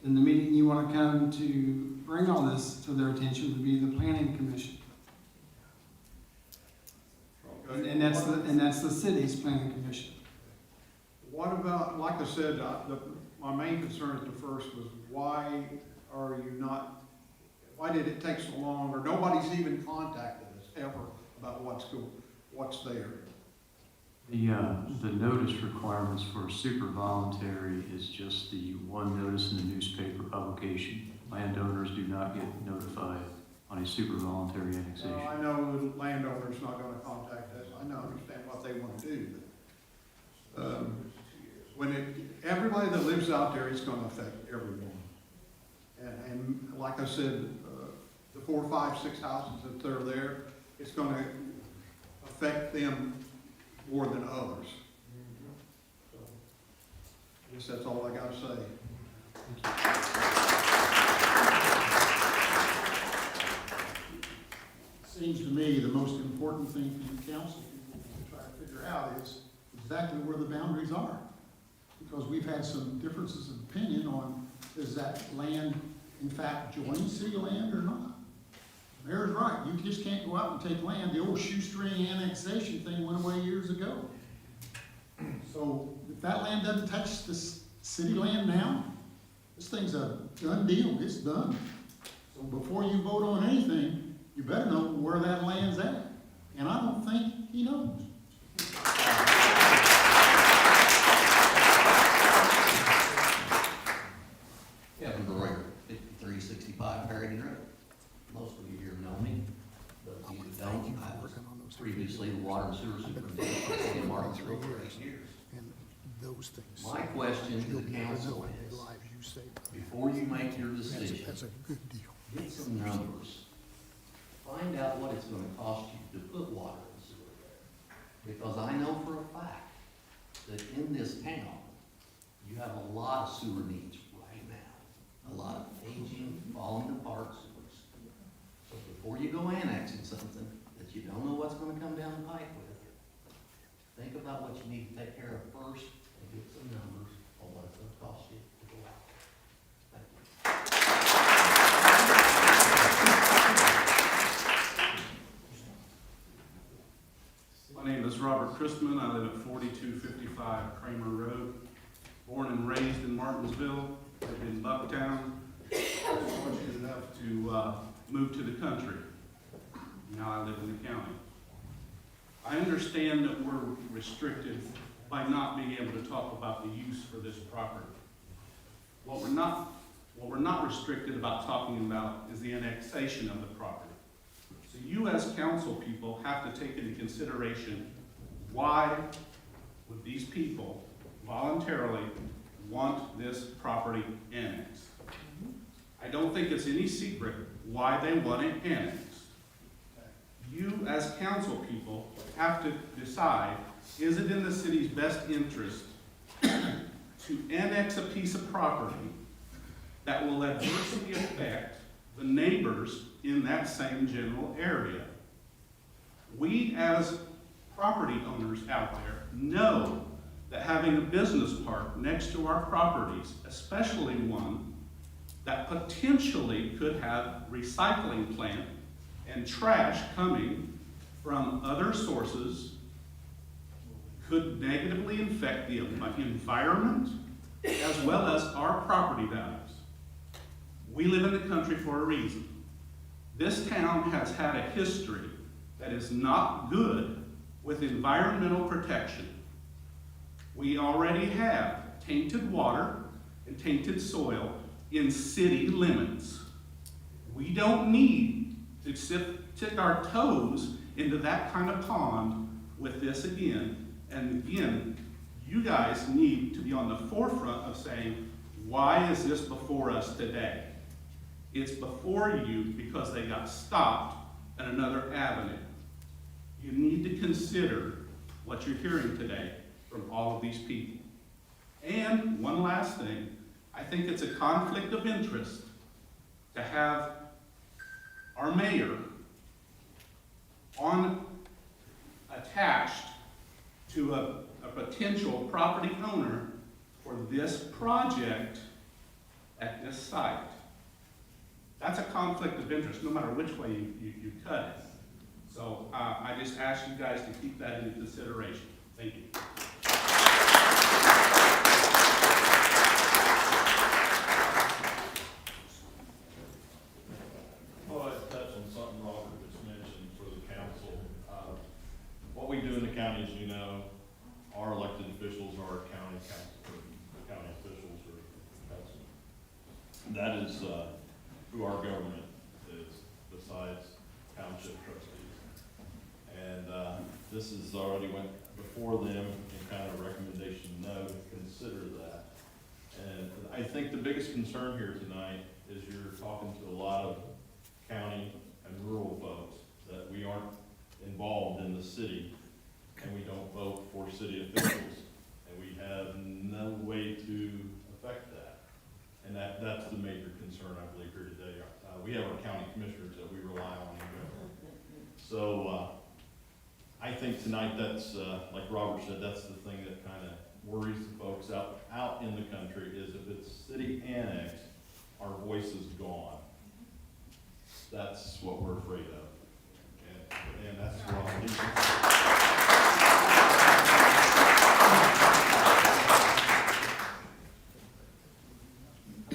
then the meeting you want to come to bring all this to their attention would be the planning commission. And that's the city's planning commission. What about, like I said, my main concern at the first was why did it take so long, or nobody's even contacted us ever about what's there? The notice requirements for super voluntary is just the one notice in the newspaper publication. Landowners do not get notified on a super voluntary Well, annexation. I know the landowner's not gonna contact us, I know, understand what they wanna do, but, everybody that lives out there, it's gonna affect everyone. And like I said, the 4, 5, 6 houses that they're there, it's gonna affect them more than others. So, I guess that's all I gotta say. Seems to me the most important thing for you council people to try to figure out is exactly where the boundaries are. Because we've had some differences of opinion on, is that land in fact joining city land or not? Mayor's right, you just can't go out and take land. The old shoestring annexation thing went away years ago. So if that land doesn't touch the city land now, this thing's a done deal, it's done. So before you vote on anything, you better know where that land's at. And I don't think he knows. Kevin Royer, 5365 Paragon Road. Most of you here know me, but if you don't, I was previously the water and sewer superintendent for the city of Martinsville for 8 years. My question to the council is, before you make your decision, get some numbers. Find out what it's gonna cost you to put water and sewer there. Because I know for a fact that in this town, you have a lot of sewer needs right now. A lot of aging, falling apart sewers. So before you go annexing something that you don't know what's gonna come down the pipe with, think about what you need to take care of first and get some numbers on what it's gonna cost you to go out. Thank you. My name is Robert Christman. I live at 4255 Kramer Road. Born and raised in Martinsville, lived in Bucktown. I was fortunate enough to move to the country. Now I live in the county. I understand that we're restricted by not being able to talk about the use for this property. What we're not restricted about talking about is the annexation of the property. So you as council people have to take into consideration, why would these people voluntarily want this property annexed? I don't think it's any secret why they want it annexed. You as council people have to decide, is it in the city's best interest to annex a piece of property that will adversely affect the neighbors in that same general area? We as property owners out there know that having a business park next to our properties, especially one that potentially could have recycling plant and trash coming from other sources, could negatively affect the environment as well as our property values. We live in the country for a reason. This town has had a history that is not good with environmental protection. We already have tainted water and tainted soil in city limits. We don't need to stick our toes into that kind of pond with this again. And again, you guys need to be on the forefront of saying, why is this before us today? It's before you because they got stopped at another avenue. You need to consider what you're hearing today from all of these people. And one last thing, I think it's a conflict of interest to have our mayor attached to a potential property owner for this project at this site. That's a conflict of interest, no matter which way you cut it. So I just ask you guys to keep that into consideration. Thank you. Well, I'd touch on something Robert just mentioned for the council. What we do in the county, as you know, our elected officials are county council, county officials or council. That is who our government is. The besides township trustees. And, this has already went before them in kind of recommendation no to consider that. And I think the biggest concern here tonight is you're talking to a lot of county and rural folks that we aren't involved in the city and we don't vote for city officials. And we have no way to affect that. And that's the major concern, I believe, here today. We have our county commissioners that we rely on. So, I think tonight that's, like Robert said, that's the thing that kind of worries the folks out in the country is if it's city annexed, our voice is gone. That's what we're afraid of. And that's where I'll leave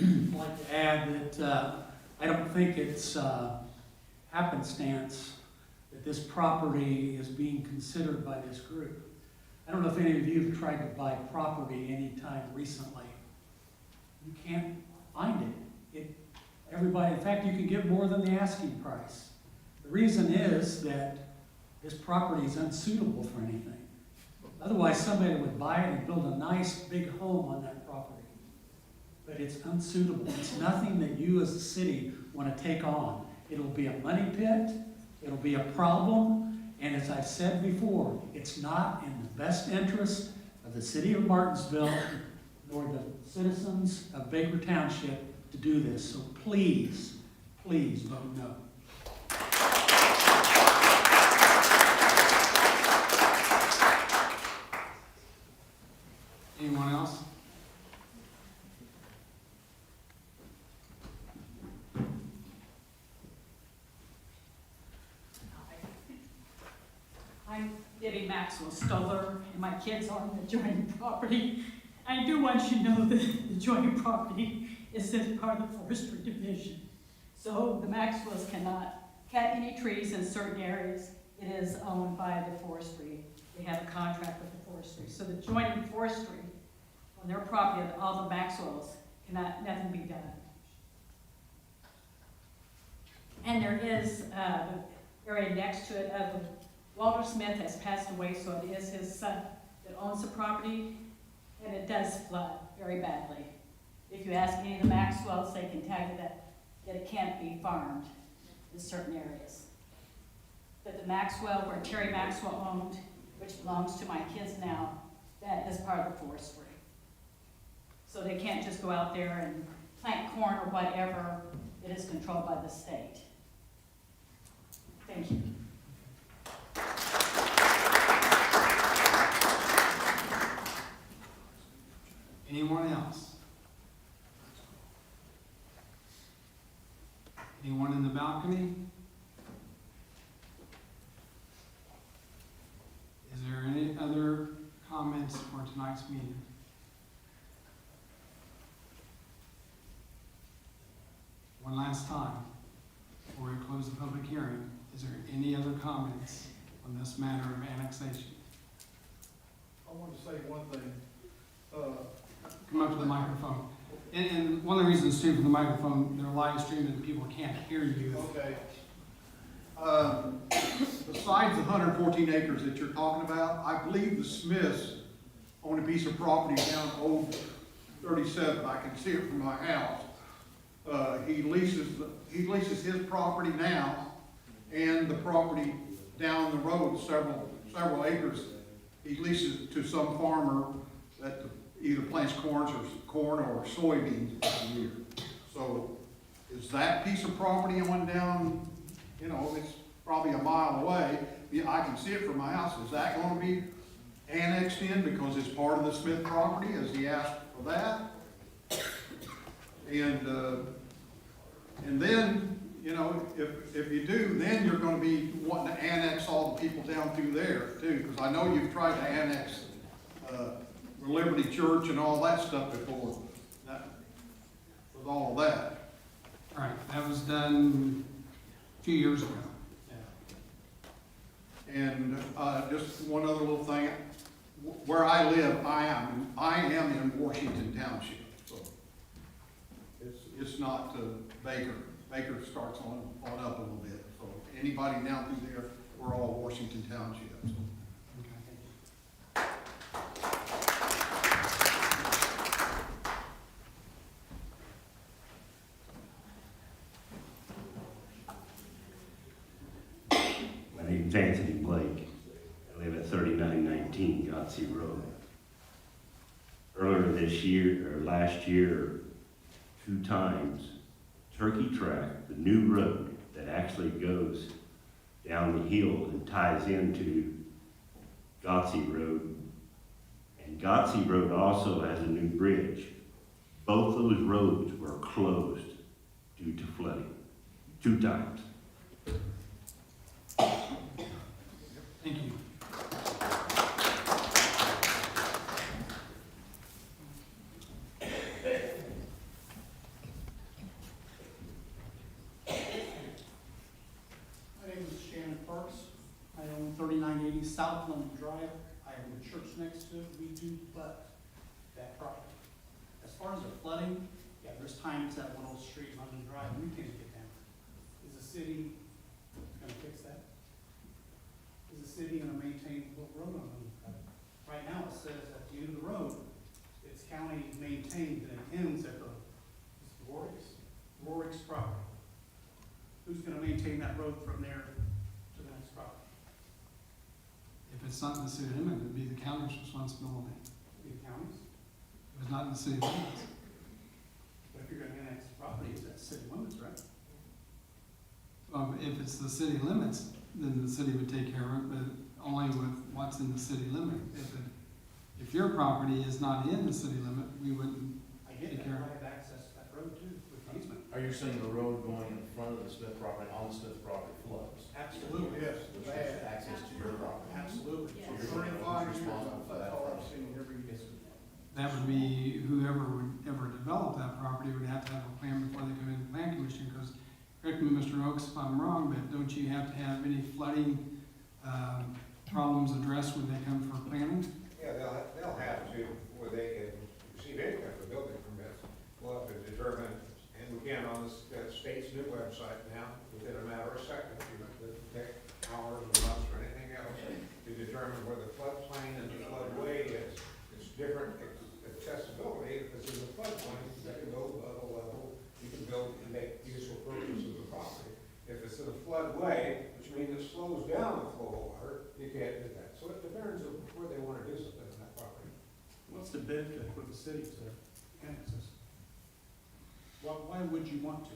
I'd like to add that I don't think it's happenstance that this property is being considered by this group. I don't know if any of you have tried to buy property anytime recently. You can't find it. Everybody, in fact, you can get more than the asking price. The reason is that this property is unsuitable for anything. Otherwise, somebody would buy it and build a nice big home on that property. But it's unsuitable. It's nothing that you as a city want to take on. It'll be a money pit. It'll be a problem. And as I've said before, it's not in the best interest of the city of Martinsville nor the citizens of Baker Township to do this. So please, please vote no. Anyone else? I'm Debbie Maxwell Stoller, and my kids are on the adjoining property. I do want you to know that the adjoining property is in part of the forestry division. So the Maxwells cannot cut any trees in certain areas. It is owned by the forestry. They have a contract with the forestry. So the adjoining forestry on their property, all the Maxwells, nothing be done. And there is the area next to it, Walter Smith has passed away, so it is his son that owns the property, and it does flood very badly. If you ask any of the Maxwells, they can tell you that it can't be farmed in certain areas. But the Maxwell, where Terry Maxwell owned, which belongs to my kids now, that is part of the forestry. So they can't just go out there and plant corn or whatever. It is controlled by the state. Thank you. Anyone else? Anyone in the balcony? Is there any other comments for tonight's meeting? One last time, before we close the public hearing, is there any other comments on this matter of annexation? I want to say one thing. Come up to the microphone. And one of the reasons too for the microphone, they're live streaming, people can't hear you. Okay. Besides the 114 acres that you're talking about, I believe the Smiths own a piece of property down Old 37. I can see it from my house. He leases his property now, and the property down the road, several acres, he leases to some farmer that either plants corn or soybeans a year. So is that piece of property on down, it's probably a mile away. I can see it from my house. Is that going to be annexed in because it's part of the Smith property? Has he asked for that? And then, if you do, then you're going to be wanting to annex all the people down through there too, because I know you've tried to annex Liberty Church and all that stuff before, with all of that. All right, that was done a few years ago. And just one other little thing, where I live, I am in Washington Township, so it's not Baker. Baker starts on up a little bit. So anybody down through there, we're all Washington Township. So. My name's Anthony Blake. I live at 3919 Godsey Road. Earlier this year, or last year, 2 times, Turkey Track, the new road that actually goes down the hill and ties into Godsey Road. And Godsey Road also has a new bridge. Both those roads were closed due to flooding, 2 times. Thank you. My name is Shannon Parks. I own 3980 Southland Drive. I have a church next to it. We do but that property. As far as the flooding, yeah, there's times that one old street, London Drive, we can't get down. Is the city gonna fix that? Is the city gonna maintain what road on London Drive? Right now, it says at the end of the road, it's county maintained and it ends at the Rorik's property. Who's gonna maintain that road from there to the next property? If it's not in the city limit, it'd be the county's responsibility. The counties? If it's not in the city limits. But if you're gonna annex properties, that's city limits, right? If it's the city limits, then the city would take care of it, but only with what's in the city limit. If your property is not in the city limit, we wouldn't I get take that, care I of it. have access to that road too, with easement. Are you saying the road going in front of the Smith property, on the Smith property floods? Absolutely. Yes. Which gives access to your property? Absolutely. So you're the one who's responsible for that property? That would be whoever would ever develop that property would have to have a plan before they come into the plan commission, because, correct me, Mr. Oaks, if I'm wrong, but don't you have to have any flooding, problems addressed when they come for planning? Yeah, they'll have to, where they can receive any kind of building permits. We'll have to determine, and we can on the state's new website now, within a matter of seconds, you know, it doesn't take hours or months or anything else, to determine where the floodplain and the floodway is. It's different accessibility. If it's in the floodplain, you can go above a level, you can build and make useful purpose of the property. If it's in a floodway, which means it slows down the flow of water, you can't do that. So it depends on where they want to do something in that property. What's the benefit for the city to annex this? Why would you want to?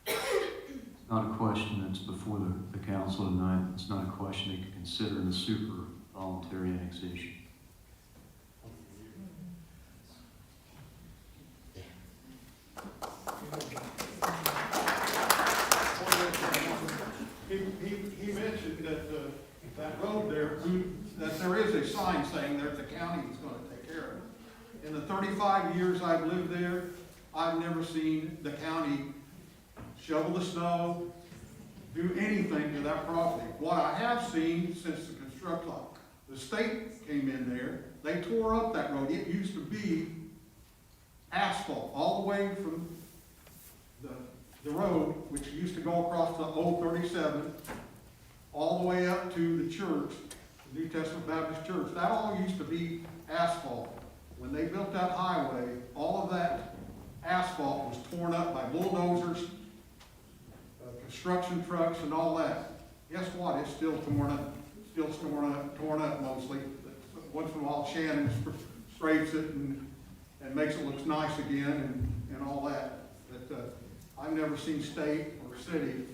It's not a question that's before the council tonight. It's not a question they could consider in the super voluntary annexation. He mentioned that, that road there, that there is a sign saying that the county is gonna take care of it. In the 35 years I've lived there, I've never seen the county shovel the snow, do anything to that property. What I have seen since the construction, the state came in there, they tore up that road. It used to be asphalt all the way from the road, which used to go across the old 37, all the way up to the church, the New Testament Baptist Church. That all used to be asphalt. When they built that highway, all of that asphalt was torn up by bulldozers, construction trucks and all that. Guess what? It's still torn up. Still torn up mostly. Once in a while Shannon scrapes it and makes it look nice again and all that. But I've never seen state or city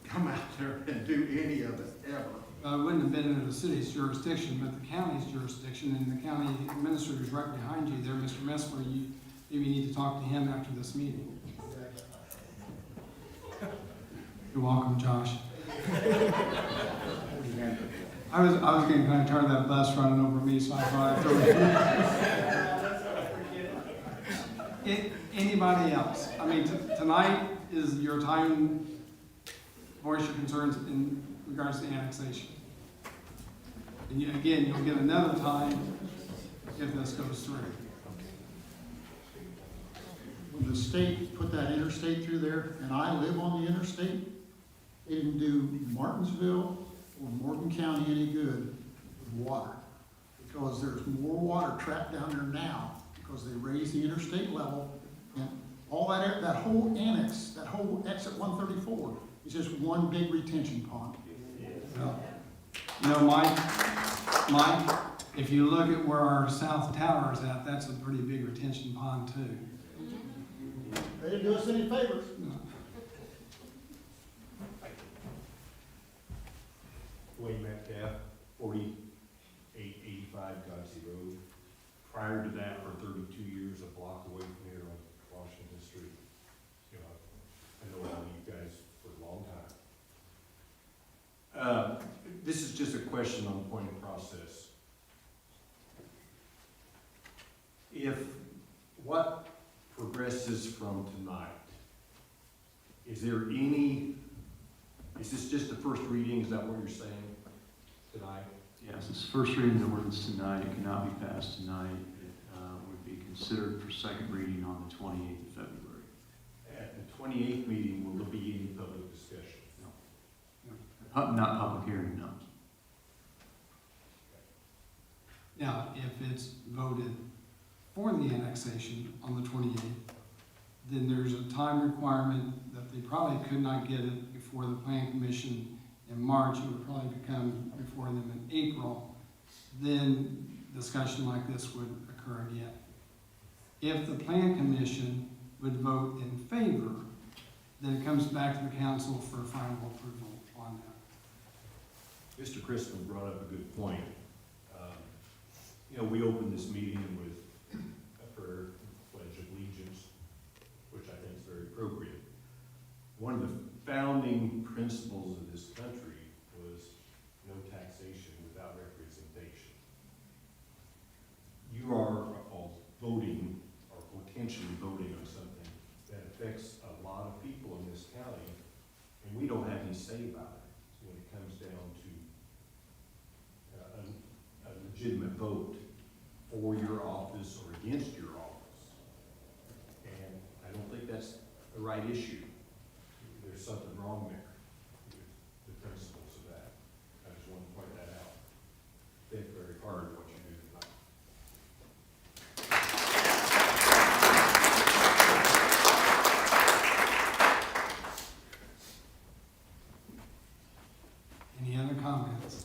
come out there and do any of it, ever. It wouldn't have been in the city's jurisdiction, but the county's jurisdiction, and the county administrator is right behind you there, Mr. Messler. You maybe need to talk to him after this meeting. You're welcome, Josh. I was getting kind of tired of that bus running over me, so I thought I'd throw it. Anybody else? I mean, tonight is your time to voice your concerns in regards to annexation. And again, you'll get another time if this goes through. when the state put that interstate through there, and I live on the interstate, it didn't do Martinsville or Morgan County any good with water. Because there's more water trapped down there now, because they raised the interstate level, and all that, that whole annex, that whole exit 134 is just one big retention pond. You know, Mike, if you look at where our south tower is at, that's a pretty big retention pond too. They didn't do us any favors. Wayne Metcalf, 4885 Godsey Road. Prior to that, for 32 years, a block away from here on Washington Street. You know, I know all you guys for a long time. This is just a question on point of process. If what progresses from tonight, is this just the first reading? Is that what you're saying tonight? Yes, it's first reading of the ordinance tonight. It cannot be passed tonight. It would be considered for second reading on the 28th of February. At the 28th meeting, will there be any public discussion? Not public hearing, no. Now, if it's voted for the annexation on the 28th, then there's a time requirement that they probably could not get it before the Planning Commission in March. It would probably come before them in April. Then discussion like this would occur again. If the Planning Commission would vote in favor, then it comes back to the council for final approval on that. Mr. Crispin brought up a good point. You know, we opened this meeting with a prayer, pledge of allegiance, which I think is very appropriate. One of the founding principles of this country was no taxation without representation. You are all voting, or potentially voting on something that affects a lot of people in this county, and we don't have any say about it when it comes down to a legitimate vote for your office or against your office. And I don't think that's the right issue. There's something wrong there with the principles of that. I just want to point that out. Think very hard what you do tonight. Any other comments?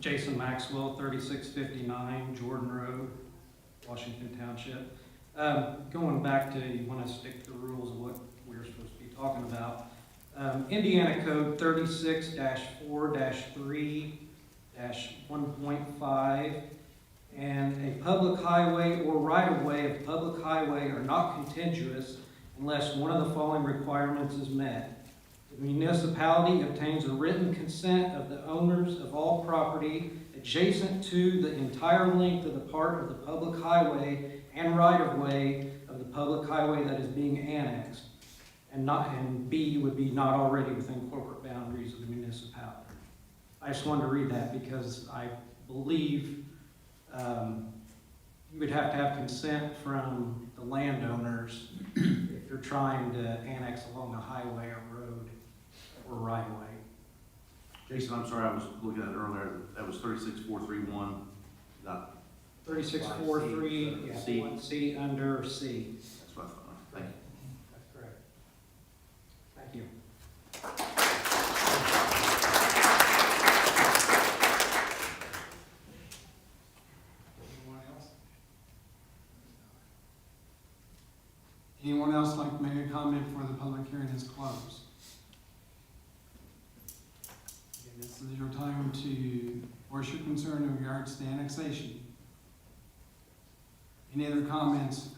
Jason Maxwell, 3659 Jordan Road, Washington Township. Going back to, you want to stick to the rules of what we're supposed to be talking about. Indiana Code 36-4-3-1.5 and a public highway or right-of-way of public highway are not contiguous unless one of the following requirements is met. The municipality obtains a written consent of the owners of all property adjacent to the entire length of the part of the public highway and right-of-way of the public highway that is being annexed. And B would be not already within corporate boundaries of the municipality. I just wanted to read that because I believe you would have to have consent from the landowners if you're trying to annex along a highway or road or right of way. Jason, I'm sorry, I was looking at it earlier, that was 36431, not. 3643, yeah, C. 1C under C. That's what I thought, thank you. That's correct. Thank you. Anyone else like to make a comment before the public hearing is closed? Okay, this is your time to voice your concern in regards to annexation. Any other comments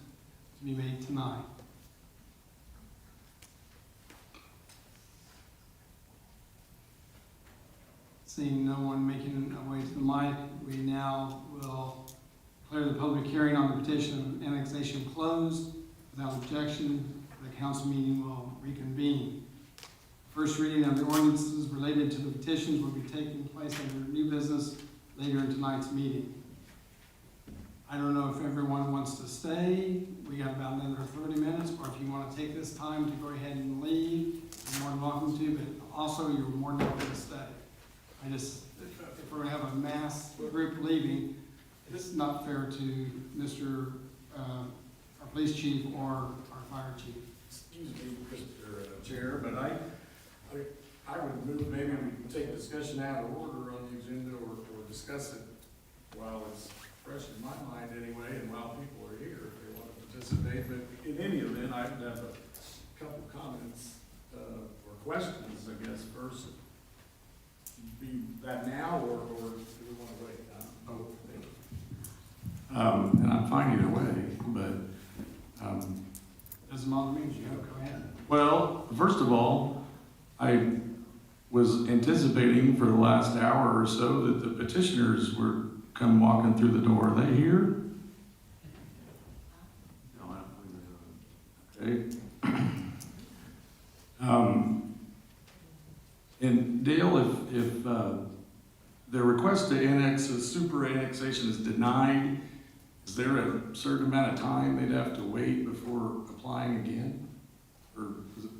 to be made tonight? Seeing no one making a way to the mic, we now will declare the public hearing on the petition of annexation closed. Without objection, the council meeting will reconvene. First reading of the ordinances related to the petitions will be taking place under new business later in tonight's meeting. I don't know if everyone wants to stay, we got about another 30 minutes, or if you want to take this time to go ahead and leave, you're more than welcome to, but also you're more than welcome to stay. I just, if we're gonna have a mass group leaving, it's not fair to Mr., our police chief or our fire chief. Excuse me, Mr. Chair, but I would move, maybe we take discussion out of order on the agenda or discuss it while it's fresh in my mind anyway, and while people are here, if they want to participate. But in any event, I would have a couple comments or questions, I guess, first. Be that now, or do we want to wait? And I'm fine either way, but Doesn't bother me, you go ahead. well, first of all, I was anticipating for the last hour or so that the petitioners were come walking through the door. Are they here? No, I don't believe they are. Okay. And Dale, if their request to annex a super annexation is denied, is there a certain amount of time they'd have to wait before applying again? Or is it?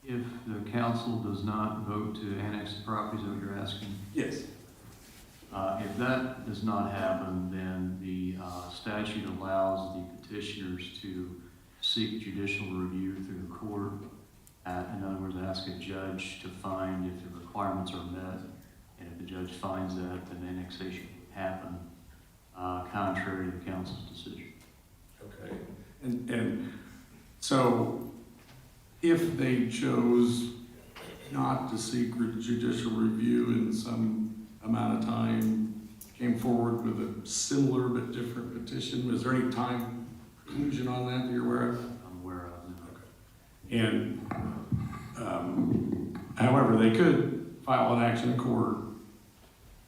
If the council does not vote to annex the property, is that what you're asking? Yes. If that does not happen, then the statute allows the petitioners to seek judicial review through the court. In other words, ask a judge to find if the requirements are met, and if the judge finds that, then annexation would happen, contrary to the council's decision. Okay. And so if they chose not to seek judicial review in some amount of time, came forward with a similar but different petition, is there any time preclusion on that you're aware of? I'm aware of it. Okay. And however, they could file an action in court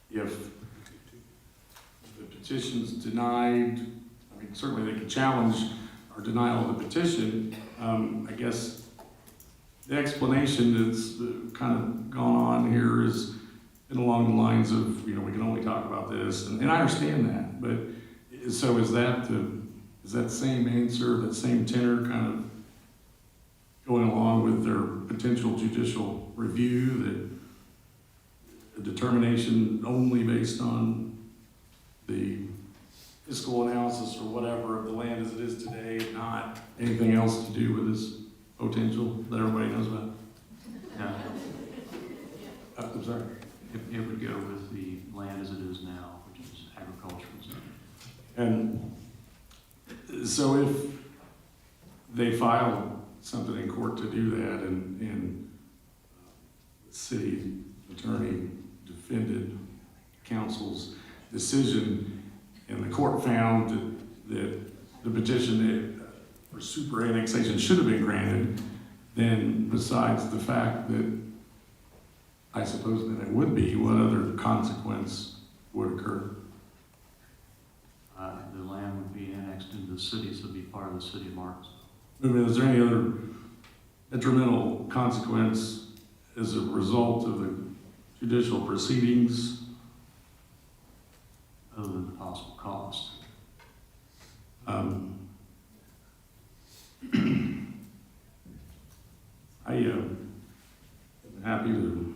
if the petition's denied. I mean, certainly they could challenge our denial of the petition. I guess the explanation that's kind of gone on here is been along the lines of, we can only talk about this, and I understand that, but so is that same answer, that same tenor kind of going along with their potential judicial review, that a determination only based on the fiscal analysis or whatever of the land as it is today, not anything else to do with this potential that everybody knows about? No, I'm sorry. it would go with the land as it is now, which is agricultural zone. And so if they filed something in court to do that, and the city attorney defended council's decision, and the court found that the petition for super annexation should have been granted, then besides the fact that I suppose that it would be, what other consequence would occur? The land would be annexed into the city, so it'd be part of the city of Martinsville. I mean, is there any other detrimental consequence as a result of the judicial proceedings? Other than the possible cost. I am happy to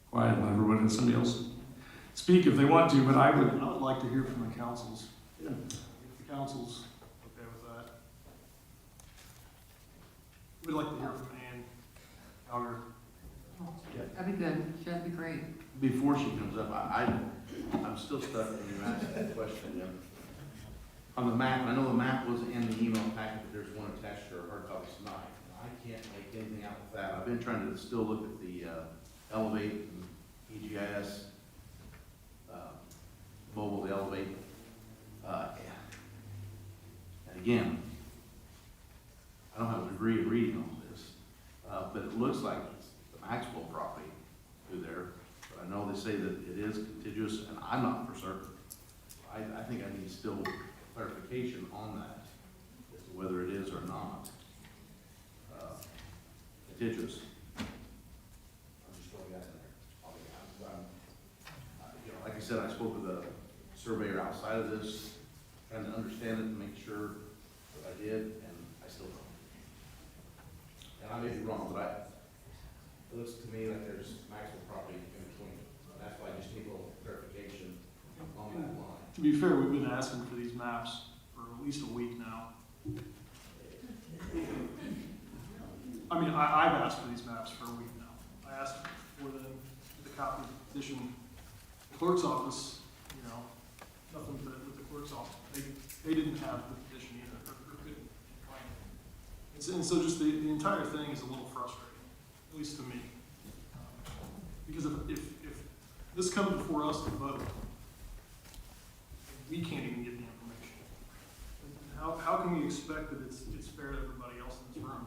quiet and everyone and somebody else speak if they want to, but I would like to hear from the councils. If the council's okay with that. We'd like to hear from Ann Calgar. That'd be good, that'd be great. Before she comes up, I'm still stuck when you asked that question. On the map, and I know the map was in the email packet, but there's one attached to our hard copy tonight. I can't make anything out with that. I've been trying to still look at the Elevate and EGIS, mobile, the Elevate. And again, I don't have a degree of reading on this, but it looks like it's the Maxwell property through there. But I know they say that it is contiguous, and I'm not for certain. I think I need still clarification on that, as to whether it is or not contiguous. I'm just throwing that in there. Like I said, I spoke with a surveyor outside of this, trying to understand it and make sure that I did, and I still don't. And I may be wrong, but it looks to me like there's maximum property in between. And that's why I just need a little clarification on that line. To be fair, we've been asking for these maps for at least a week now. I mean, I've asked for these maps for a week now. I asked for the copy of the petition. The clerk's office, you know, nothing but with the clerk's office. They didn't have the petition either, or couldn't find it. And so just the entire thing is a little frustrating, at least to me. Because if this comes before us to vote, we can't even get the information. How can we expect that it's fair to everybody else in this room?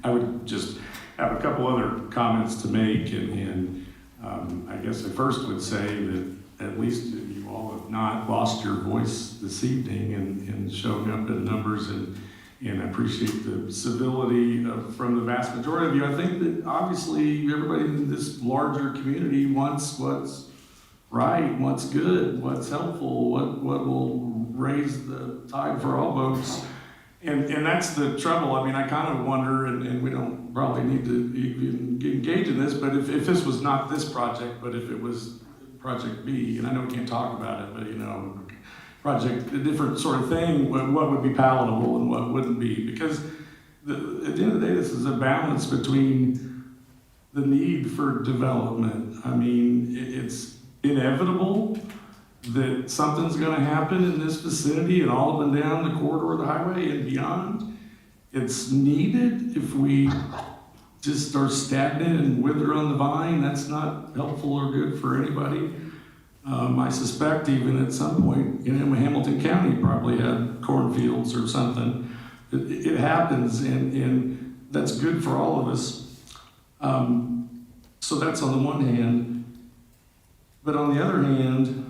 I would just have a couple other comments to make, and I guess I first would say that at least you all have not lost your voice this evening and showing up in numbers, and I appreciate the civility from the vast majority of you. I think that obviously everybody in this larger community wants what's right, what's good, what's helpful, what will raise the tide for all boats. And that's the trouble. I mean, I kind of wonder, and we don't probably need to even engage in this, but if this was not this project, but if it was Project B, and I know we can't talk about it, but you know, project, a different sort of thing, what would be palatable and what wouldn't be? Because at the end of the day, this is a balance between the need for development. I mean, it's inevitable that something's going to happen in this vicinity and all up and down the corridor of the highway and beyond. It's needed. If we just are stagnant and wither on the vine, that's not helpful or good for anybody. I suspect even at some point, you know, Hamilton County probably had cornfields or something. It happens, and that's good for all of us. So that's on the one hand. But on the other hand,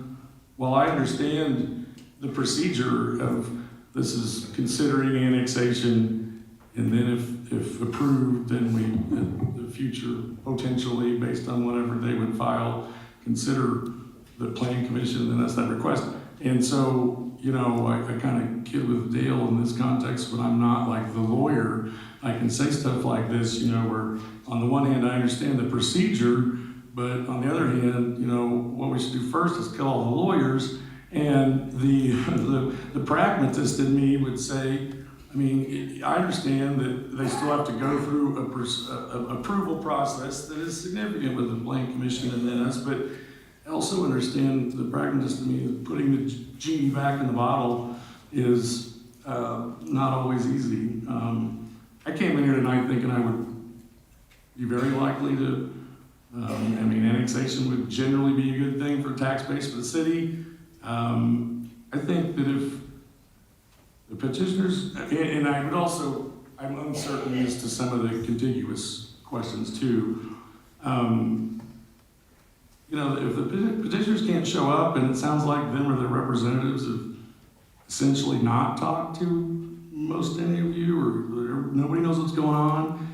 while I understand the procedure of this is considering annexation, and then if approved, then we, in the future, potentially, based on whatever they would file, consider the planning commission, then that's that request. And so, you know, I kind of kid with Dale in this context, but I'm not like the lawyer. I can say stuff like this, you know, where on the one hand, I understand the procedure, but on the other hand, you know, what we should do first is kill all the lawyers. And the pragmatist in me would say, I mean, I understand that they still have to go through an approval process that is significant with the planning commission and then us, but I also understand the pragmatist in me that putting the genie back in the bottle is not always easy. I came in here tonight thinking I would be very likely to I mean, annexation would generally be a good thing for tax base for the city. I think that if the petitioners, and I would also, I'm uncertain as to some of the contiguous questions too. You know, if the petitioners can't show up, and it sounds like them or their representatives have essentially not talked to most any of you, or nobody knows what's going on,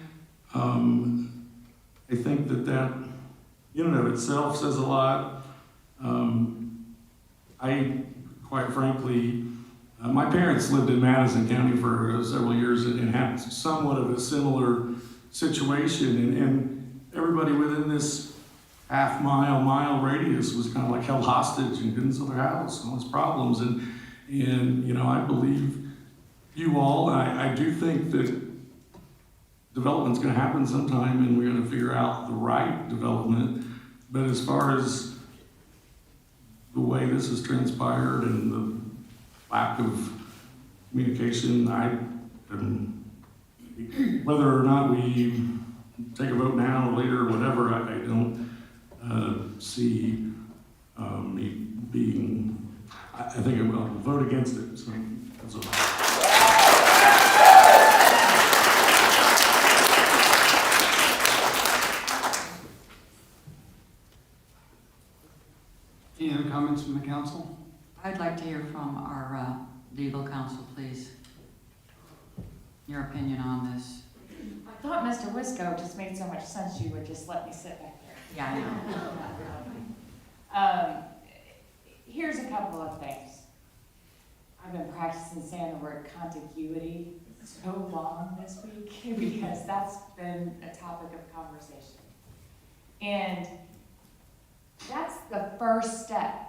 I think that in and of itself says a lot. I, quite frankly, my parents lived in Madison County for several years and had somewhat of a similar situation, and everybody within this mile radius was kind of like held hostage and couldn't sell their house and all these problems. And you know, I believe you all, I do think that development's going to happen sometime, and we're going to figure out the right development. But as far as the way this has transpired and the lack of communication, whether or not we take a vote now or later or whatever, I don't see me being, I think I will vote against it. So that's all. Any other comments from the council? I'd like to hear from our legal counsel, your opinion on this? I thought Mr. Wisco just made so much sense you would just let me sit back there. Yeah, I know. Here's a couple of things. I've been practicing saying the word contiguity so long this week because that's been a topic of conversation. And that's the first step.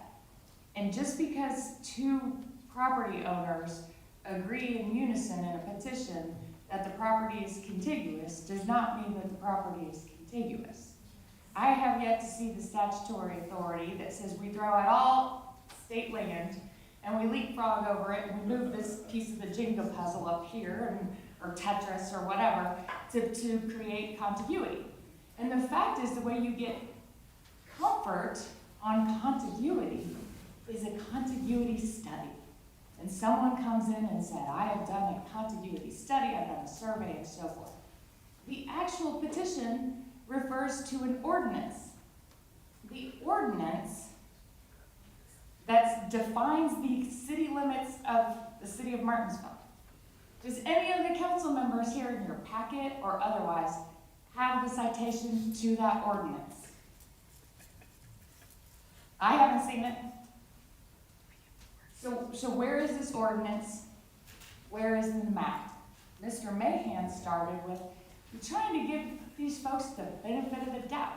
And just because two property owners agree in unison in a petition that the property is contiguous does not mean that the property is contiguous. I have yet to see the statutory authority that says we throw out all state land and we leapfrog over it and we move this piece of the Jenga puzzle up here, or Tetris or whatever, to create contiguity. And the fact is, the way you get comfort on contiguity is a contiguity study. And someone comes in and said, I have done a contiguity study, I've done a survey, and so forth. The actual petition refers to an ordinance. The ordinance that defines the city limits of the city of Martinsville. Does any of the council members here in your packet or otherwise have the citation to that ordinance? I haven't seen it. So where is this ordinance? Where is the map? Mr. Mahan started with, we're trying to give these folks the benefit of the doubt,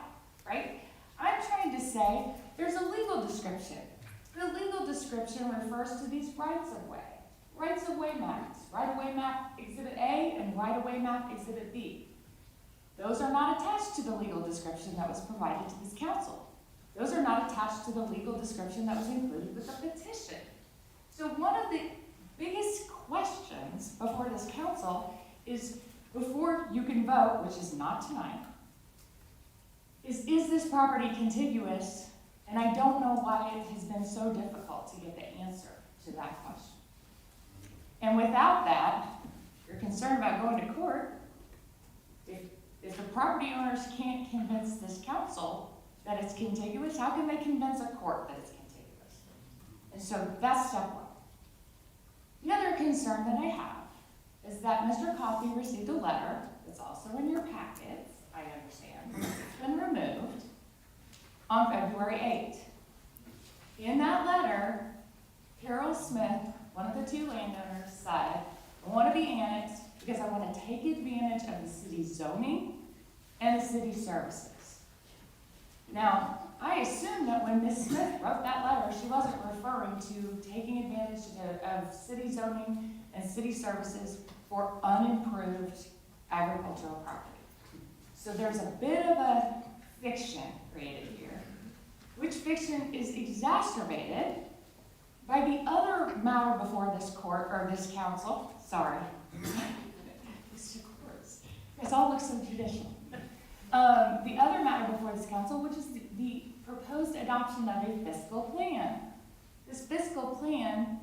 right? I'm trying to say there's a legal description. The legal description refers to these rights-of-way. Rights-of-way maps. Right-of-way map Exhibit A and right-of-way map Exhibit B. Those are not attached to the legal description that was provided to this council. Those are not attached to the legal description that was included with the petition. So one of the biggest questions before this council is, before you can vote, which is not tonight, is this property contiguous? And I don't know why it has been so difficult to get the answer to that question. And without that, if you're concerned about going to court, if the property owners can't convince this council that it's contiguous, how can they convince a court that it's contiguous? And so that's step one. The other concern that I have is that Mr. Coffey received a letter that's also in your packets, I understand, it's been removed, on February 8th. In that letter, Carol Smith, one of the two landowners, said, I want to be annexed because I want to take advantage of the city zoning and the city services. Now, I assume that when Ms. Smith wrote that letter, she wasn't referring to taking advantage of city zoning and city services for unimproved agricultural property. So there's a bit of a fiction created here, which fiction is exacerbated by the other matter before this court, or this council, sorry. These courts. It all looks so judicial. The other matter before this council, which is the proposed adoption of a fiscal plan. This fiscal plan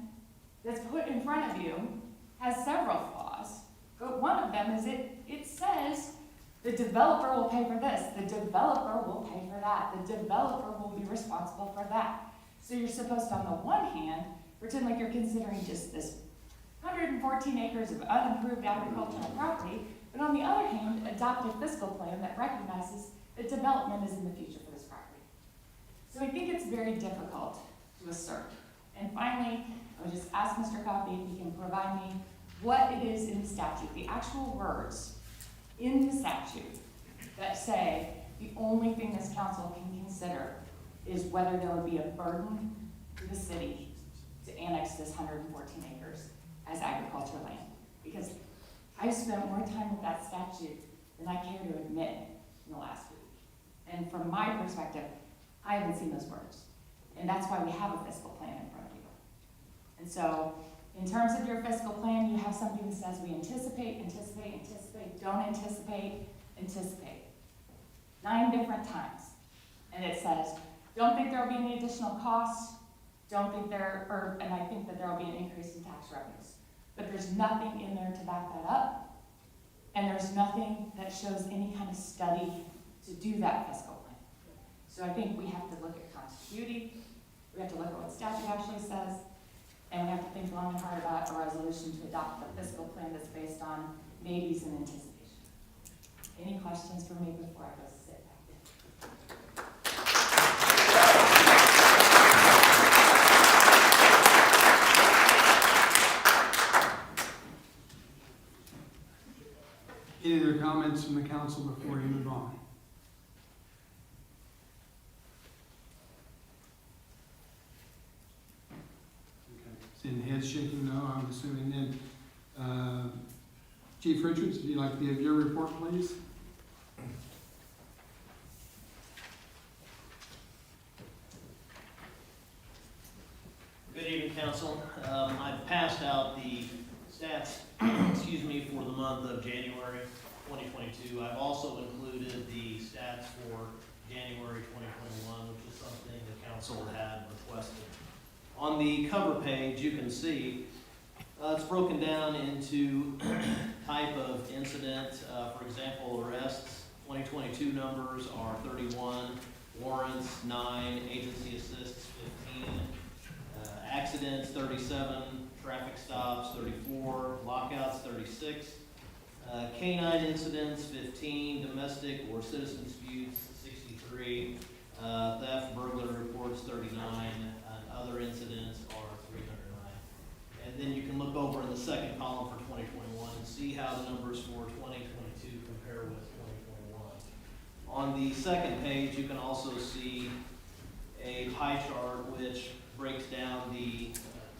that's put in front of you has several flaws, but one of them is it says the developer will pay for this, the developer will pay for that, the developer will be responsible for that. So you're supposed to, on the one hand, pretend like you're considering just this 114 acres of unimproved agricultural property, but on the other hand, adopt a fiscal plan that recognizes that development is in the future for this property. So I think it's very difficult to assert. And finally, I would just ask Mr. Coffey if he can provide me what it is in the statute, the actual words in the statute that say the only thing this council can consider is whether there would be a burden to the city to annex this 114 acres as agricultural land. Because I've spent more time with that statute than I care to admit in the last week. And from my perspective, I haven't seen those words. And that's why we have a fiscal plan in front of you. And so, in terms of your fiscal plan, you have something that says we anticipate, don't anticipate, anticipate. 9 different times. And it says, don't think there will be any additional costs, and I think that there will be an increase in tax revenues. But there's nothing in there to back that up, and there's nothing that shows any kind of study to do that fiscal plan. So I think we have to look at continuity, we have to look at what statute actually says, and we have to think long and hard about a resolution to adopt the fiscal plan that's based on maybes and anticipation. Any questions for me before I go sit back down? Any other comments from the council before we move on? Okay. Seeing heads shaking, no, I'm assuming then. Chief Richards, would you like to give your report, please? Good evening, council. I've passed out the stats, excuse me, for the month of January 2022. I've also included the stats for January 2021, which is something the council had requested. On the cover page, you can see it's broken down into type of incident. For example, arrests, 2022 numbers are 31, warrants 9, agency assists 15, accidents 37, traffic stops 34, lockouts 36, canine incidents 15, domestic or citizen disputes 63, theft, burglary reports 39, and other incidents are 309. And then you can look over in the second column for 2021 and see how the numbers for 2022 compare with 2021. On the second page, you can also see a pie chart which breaks down the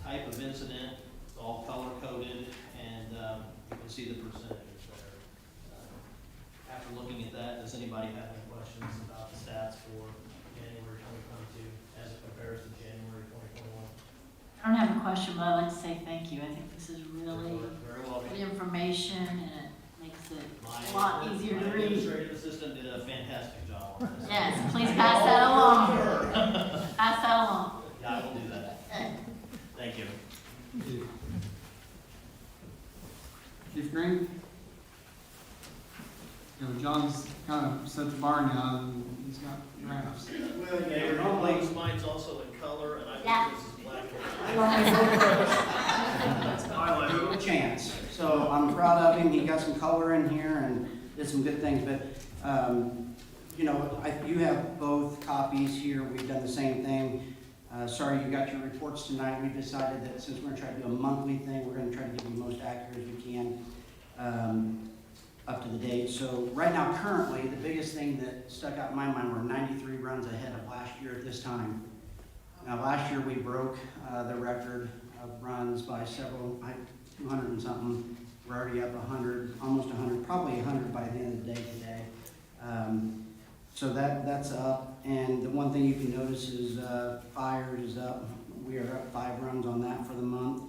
type of incident. It's all color coded, and you can see the percentages there. After looking at that, does anybody have any questions about the stats for January 2022 as it compares to January 2021? I don't have a question, but I'd like to say thank you. I think this is really Very welcome. good information, and it makes it My a lot easier to my read. administrative assistant did a fantastic job on this. Yes, please pass that along. Pass that along. Yeah, I will do that. Thank you. Chief Green? You know, John's kind of set the bar now, and he's got graphs. Well, yeah, normally mine's also in color, and I Yeah. think this is black. Give him a chance. So I'm proud of him. He got some color in here and did some good things, but, you know, you have both copies here. We've done the same thing. Sorry you got your reports tonight. We decided that since we're gonna try to do a monthly thing, we're gonna try to give you the most accurate as we can, up to the date. So right now, currently, the biggest thing that stuck out in my mind, we're 93 runs ahead of last year at this time. Now, last year, we broke the record of runs by several, 200 and something. We're already up 100, almost 100, probably 100 by the end of the day today. So that's up. And the one thing you can notice is fires is up. We are up 5 runs on that for the month.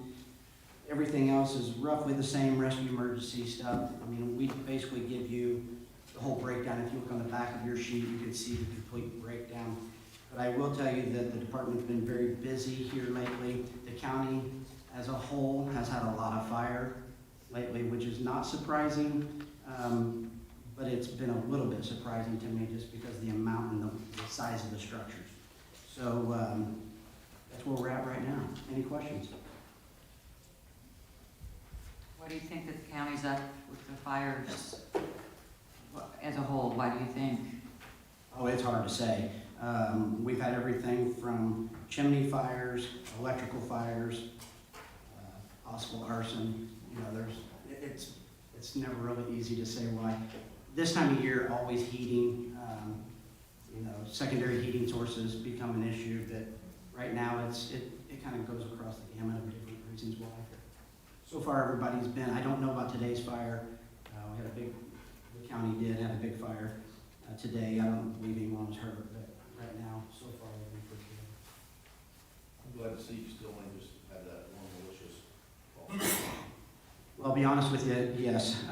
Everything else is roughly the same, rescue emergency stuff. I mean, we basically give you the whole breakdown. If you look on the back of your sheet, you can see the complete breakdown. But I will tell you that the department's been very busy here lately. The county as a whole has had a lot of fire lately, which is not surprising, but it's been a little bit surprising to me just because of the amount and the size of the structures. So that's where we're at right now. Any questions? What do you think that the county's up with the fires as a whole? Why do you think? Oh, it's hard to say. We've had everything from chimney fires, electrical fires, possible arson. You know, it's never really easy to say why. This time of year, always heating, you know, secondary heating sources become an issue that right now it kind of goes across the gamut of different reasons why. So far, everybody's been, I don't know about today's fire. We had the county did have a big fire today. I don't believe anyone was hurt, but right now, so far, we've been pretty good. I'm glad to see you still want to just have that one malicious. Well, I'll be honest with you, yes.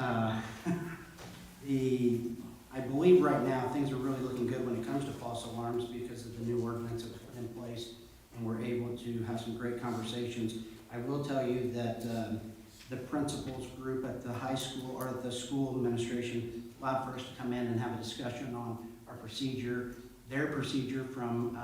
I believe right now, things are really looking good when it comes to false alarms because of the new ordinance that's put in place, and we're able to have some great conversations. I will tell you that the principals group at the high school, or the school administration, allowed for us to come in and have a discussion on our procedure, their procedure from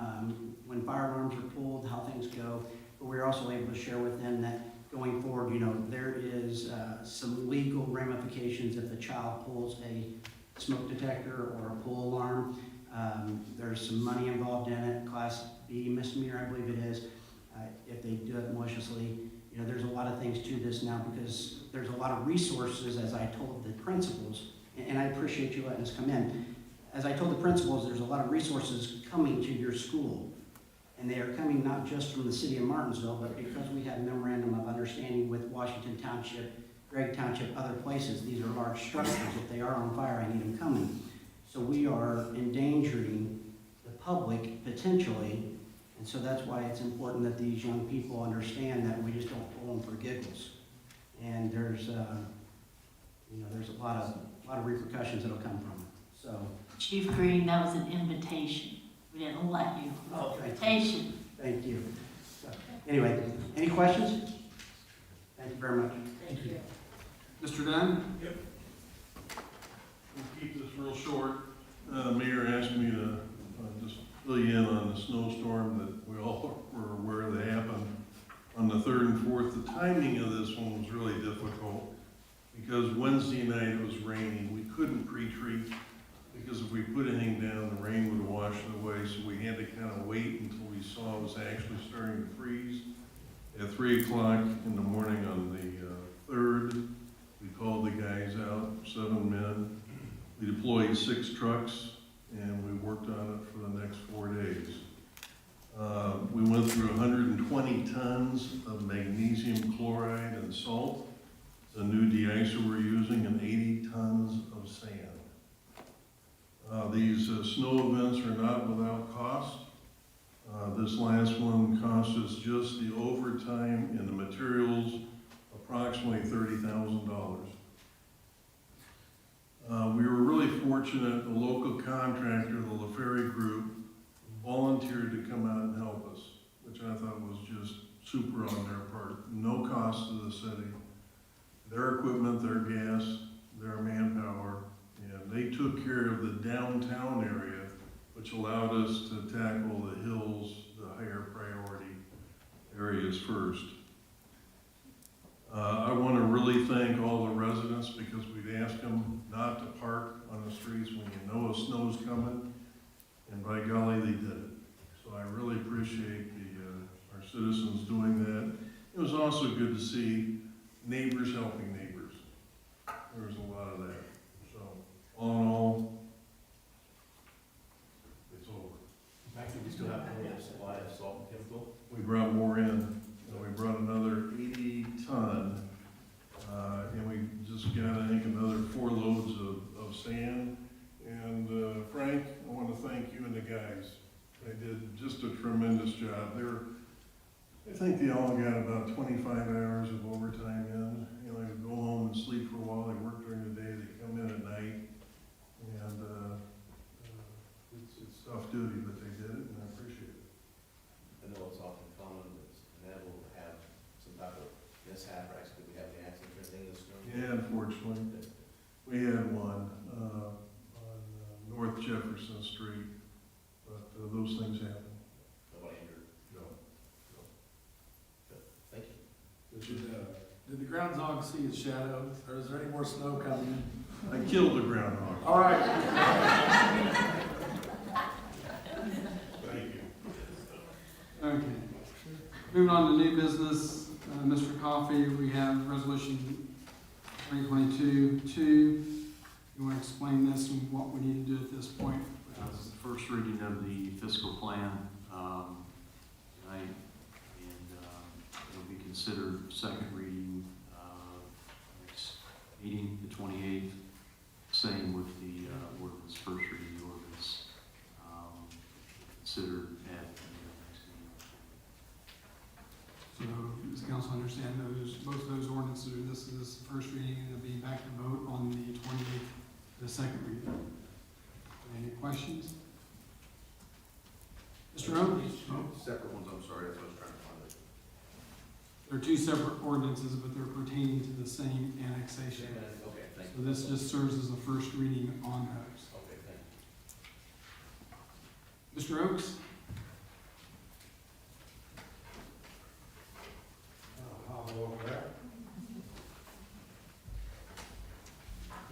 when fire alarms are pulled, how things go. but we were also able to share with them that going forward, you know, there is some legal ramifications if the child pulls a smoke detector or a pool alarm. There's some money involved in it, Class B misdemeanor, I believe it is, if they do it maliciously. You know, there's a lot of things to this now because there's a lot of resources, as I told the principals, and I appreciate you letting us come in. As I told the principals, there's a lot of resources coming to your school. And they are coming not just from the city of Martinsville, but because we have memorandum of understanding with Washington Township, Gregg Township, other places. These are large structures. If they are on fire, I need them coming. So we are endangering the public potentially. And so that's why it's important that these young people understand that we just don't pull them for giggles. And there's, you know, there's a lot of repercussions that'll come from it. So. Chief Green, that was an invitation. We didn't let you. Oh, Invitation. Thank you. So, anyway, any questions? Thank you very much. Thank you. Mr. Dunn? Yep. We'll keep this real short. Mayor asked me to just fill you in on the snowstorm that we all were aware that happened on the 3rd and 4th. The timing of this one was really difficult because Wednesday night it was raining. We couldn't pre-treat because if we put anything down, the rain would wash it away. So we had to kind of wait until we saw it was actually starting to freeze. At 3 o'clock in the morning on the 3rd, we called the guys out, 7 men. We deployed 6 trucks, and we worked on it for the next 4 days. We went through 120 tons of magnesium chloride and salt, the new de-icer we're using, and 80 tons of sand. These snow events are not without cost. This last one cost us just the overtime and the materials approximately $30,000. We were really fortunate, the local contractor, the LaFerry Group, volunteered to come out and help us, which I thought was just super on their part. No cost to the city. Their equipment, their gas, their manpower, and they took care of the downtown area, which allowed us to tackle the hills, the higher priority areas first. I want to really thank all the residents because we'd ask them not to park on the streets when you know a snow's coming, and by golly, they did it. So I really appreciate our citizens doing that. It was also good to see neighbors helping neighbors. There was a lot of that. So all in all, it's over. Back to, we still have plenty of supply of salt and chemical. We brought more in. We brought another 80 ton, and we just got, I think, another 4 loads of sand. And Frank, I want to thank you and the guys. They did just a tremendous job. I think they all got about 25 hours of overtime in. You know, they would go home and sleep for a while. They work during the day. They come in at night, and it's tough duty, but they did it, and I appreciate it. I know it's often common, but it's inevitable to have some type of mishap, right? Could we have the accident or anything this storm? Yeah, unfortunately, we had one on North Jefferson Street, but those things happen. Nobody injured? No. Good. Thank you. Did the groundhog see his shadow, or is there any more snow coming? I killed the groundhog. All right. Thank you. Okay. Moving on to new business, Mr. Coffey, we have resolution 2022-2. You want to explain this and what we need to do at this point? This is the first reading of the fiscal plan tonight, and it'll be considered second reading next meeting, the 28th. Same with the ordinance, first reading of the ordinance, considered at the next meeting. So does council understand both of those ordinances, this is the first reading, and it'll be back to vote on the 28th, the second reading. Any questions? Mr. Oates? Separate ones, I'm sorry, that's what I was trying to find. They're 2 separate ordinances, but they're pertaining to the same annexation. Okay, thank So you. this just serves as a first reading on those. Okay, thank you. Mr. Oakes?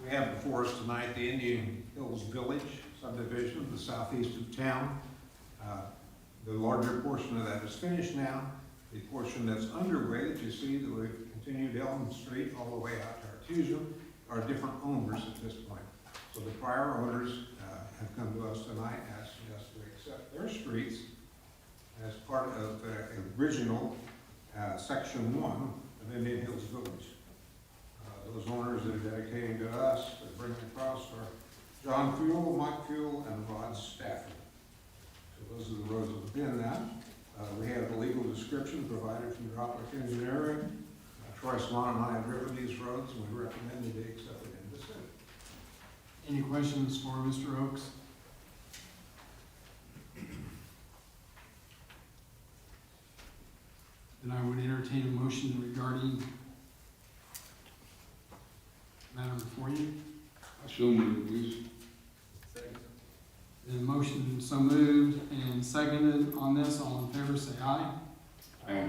We have before us tonight the Indian Hills Village subdivision, the southeast of town. The larger portion of that is finished now. The portion that's underway that you see that we've continued Elm Street all the way out to Artesia are different owners at this point. So the prior owners have come to us tonight asking us to accept their streets as part of the original Section 1 of Indian Hills Village. Those owners that are dedicating to us, that bring across are John Fuel, Mike Fuel, and Rod Stafford. So those are the roads that have been that. We have the legal description provided from Droplet Engineering. Troy Swan and I have driven these roads, and we recommend that they accept it in the city. Any questions for Mr. Oakes? Then I would entertain a motion regarding the matter before you. I so move, please. The motion so moved and seconded on this. All in favor, say aye. Aye.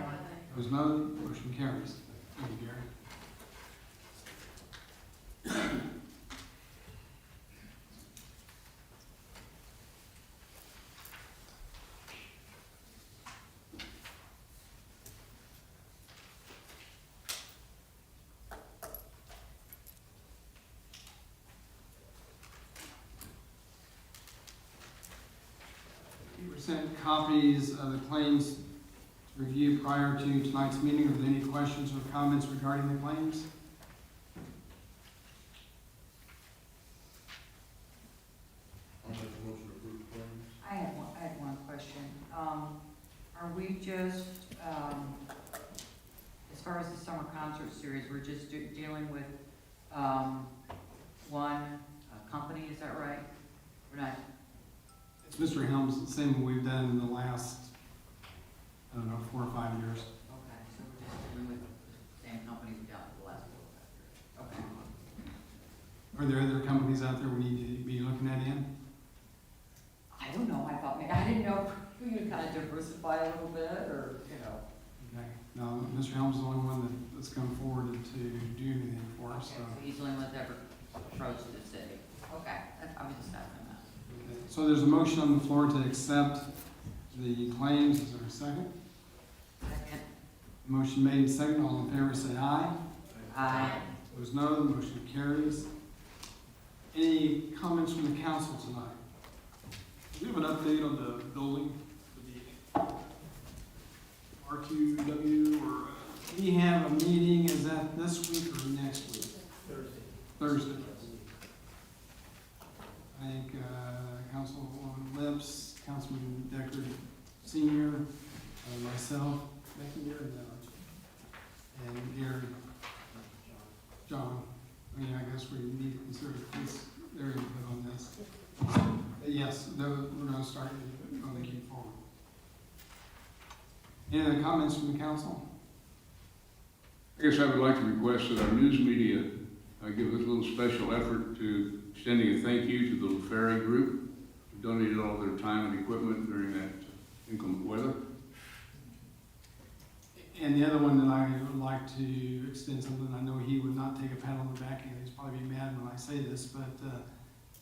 Opposed, no. Motion carries. Thank you, Gary. You were sent copies of the claims to review prior to tonight's meeting. Are there any questions or comments regarding the claims? I'll make a motion to approve the claims. I had one question. Are we just, as far as the summer concert series, we're just dealing with, one company, is that right? We're not, It's Mr. Helms, the same we've done in the last, I don't know, 4 or 5 years. okay, so we're just dealing with the same company we've dealt with the last 4 or 5 years. Okay. Are there other companies out there we need to be looking at in? I don't know, I thought, maybe I didn't know, we could kind of diversify a little bit, or, you know. Okay. No, Mr. Helms is the only one that's come forward to do anything for us, Okay, so. so he's the only one that's ever approached the city. Okay, I was just asking that. Okay. So there's a motion on the floor to accept the claims. Is there a second? Second. Motion made and second. All in favor, say aye. Aye. Opposed, no. The motion carries. Any comments from the council tonight? Do we have an update on the building, for the RQW, or, We have a meeting, is that this week or next week? Thursday. I think Councilwoman Lips, Councilman Decker Senior, myself, Becky here, and Gary, John. I mean, I guess we need to consider this, their input on this. Yes, we're gonna start on the keep forward. Any other comments from the council? I guess I would like to request that our news media give a little special effort to extending a thank you to the LaFerry Group, who donated all their time and equipment during that inclement weather. And the other one that I would like to extend something, I know he would not take a pat on the back, and he's probably be mad when I say this, but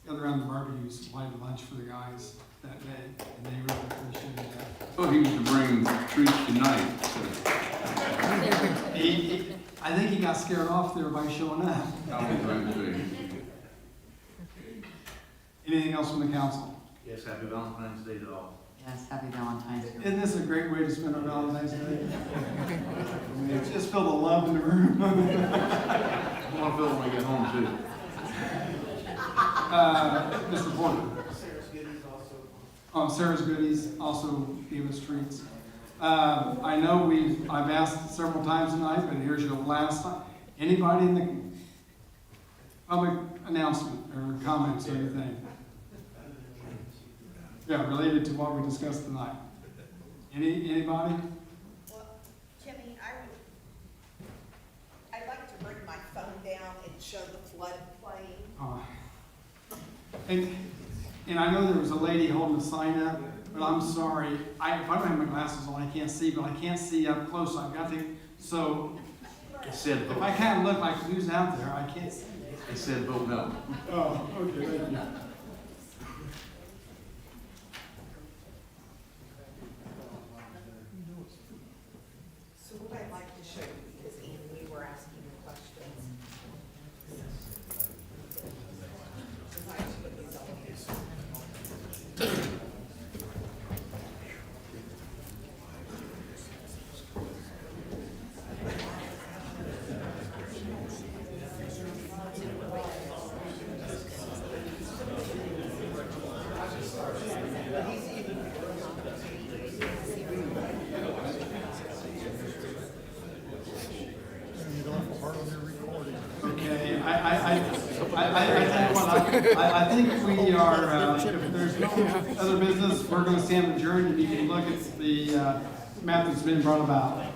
Gather Around the Barbecue supplied lunch for the guys that day, and they really appreciated that. Oh, he was to bring treats tonight. I think he got scared off there by showing up. Anything else from the council? Yes, happy Valentine's Day to all. Yes, happy Valentine's Day. Isn't this a great way to spend our Valentine's Day? I mean, just feel the love in the room. I want to feel when I get home too. Mr. Porter. Oh, Sarah's Goodies also gave us treats. I know I've asked several times tonight, but here's your last time. Anybody in the public announcement or comments or anything? Yeah, related to what we discussed tonight. Anybody? Well, Kenny, I'd like to bring my phone down and show the floodplain. And I know there was a lady holding a sign up, but I'm sorry. If I don't have my glasses on, I can't see, but I can't see up close. I've got to, so if I can't look like who's out there, I can't see. They said vote no. Oh, okay, thank you. So what I'd like to show you, because Ian, you were asking the questions. Because I put these on here. Okay, I tell you what, I think we are, if there's no other business, we're gonna stand adjourned, and you can look at the map that's been brought about.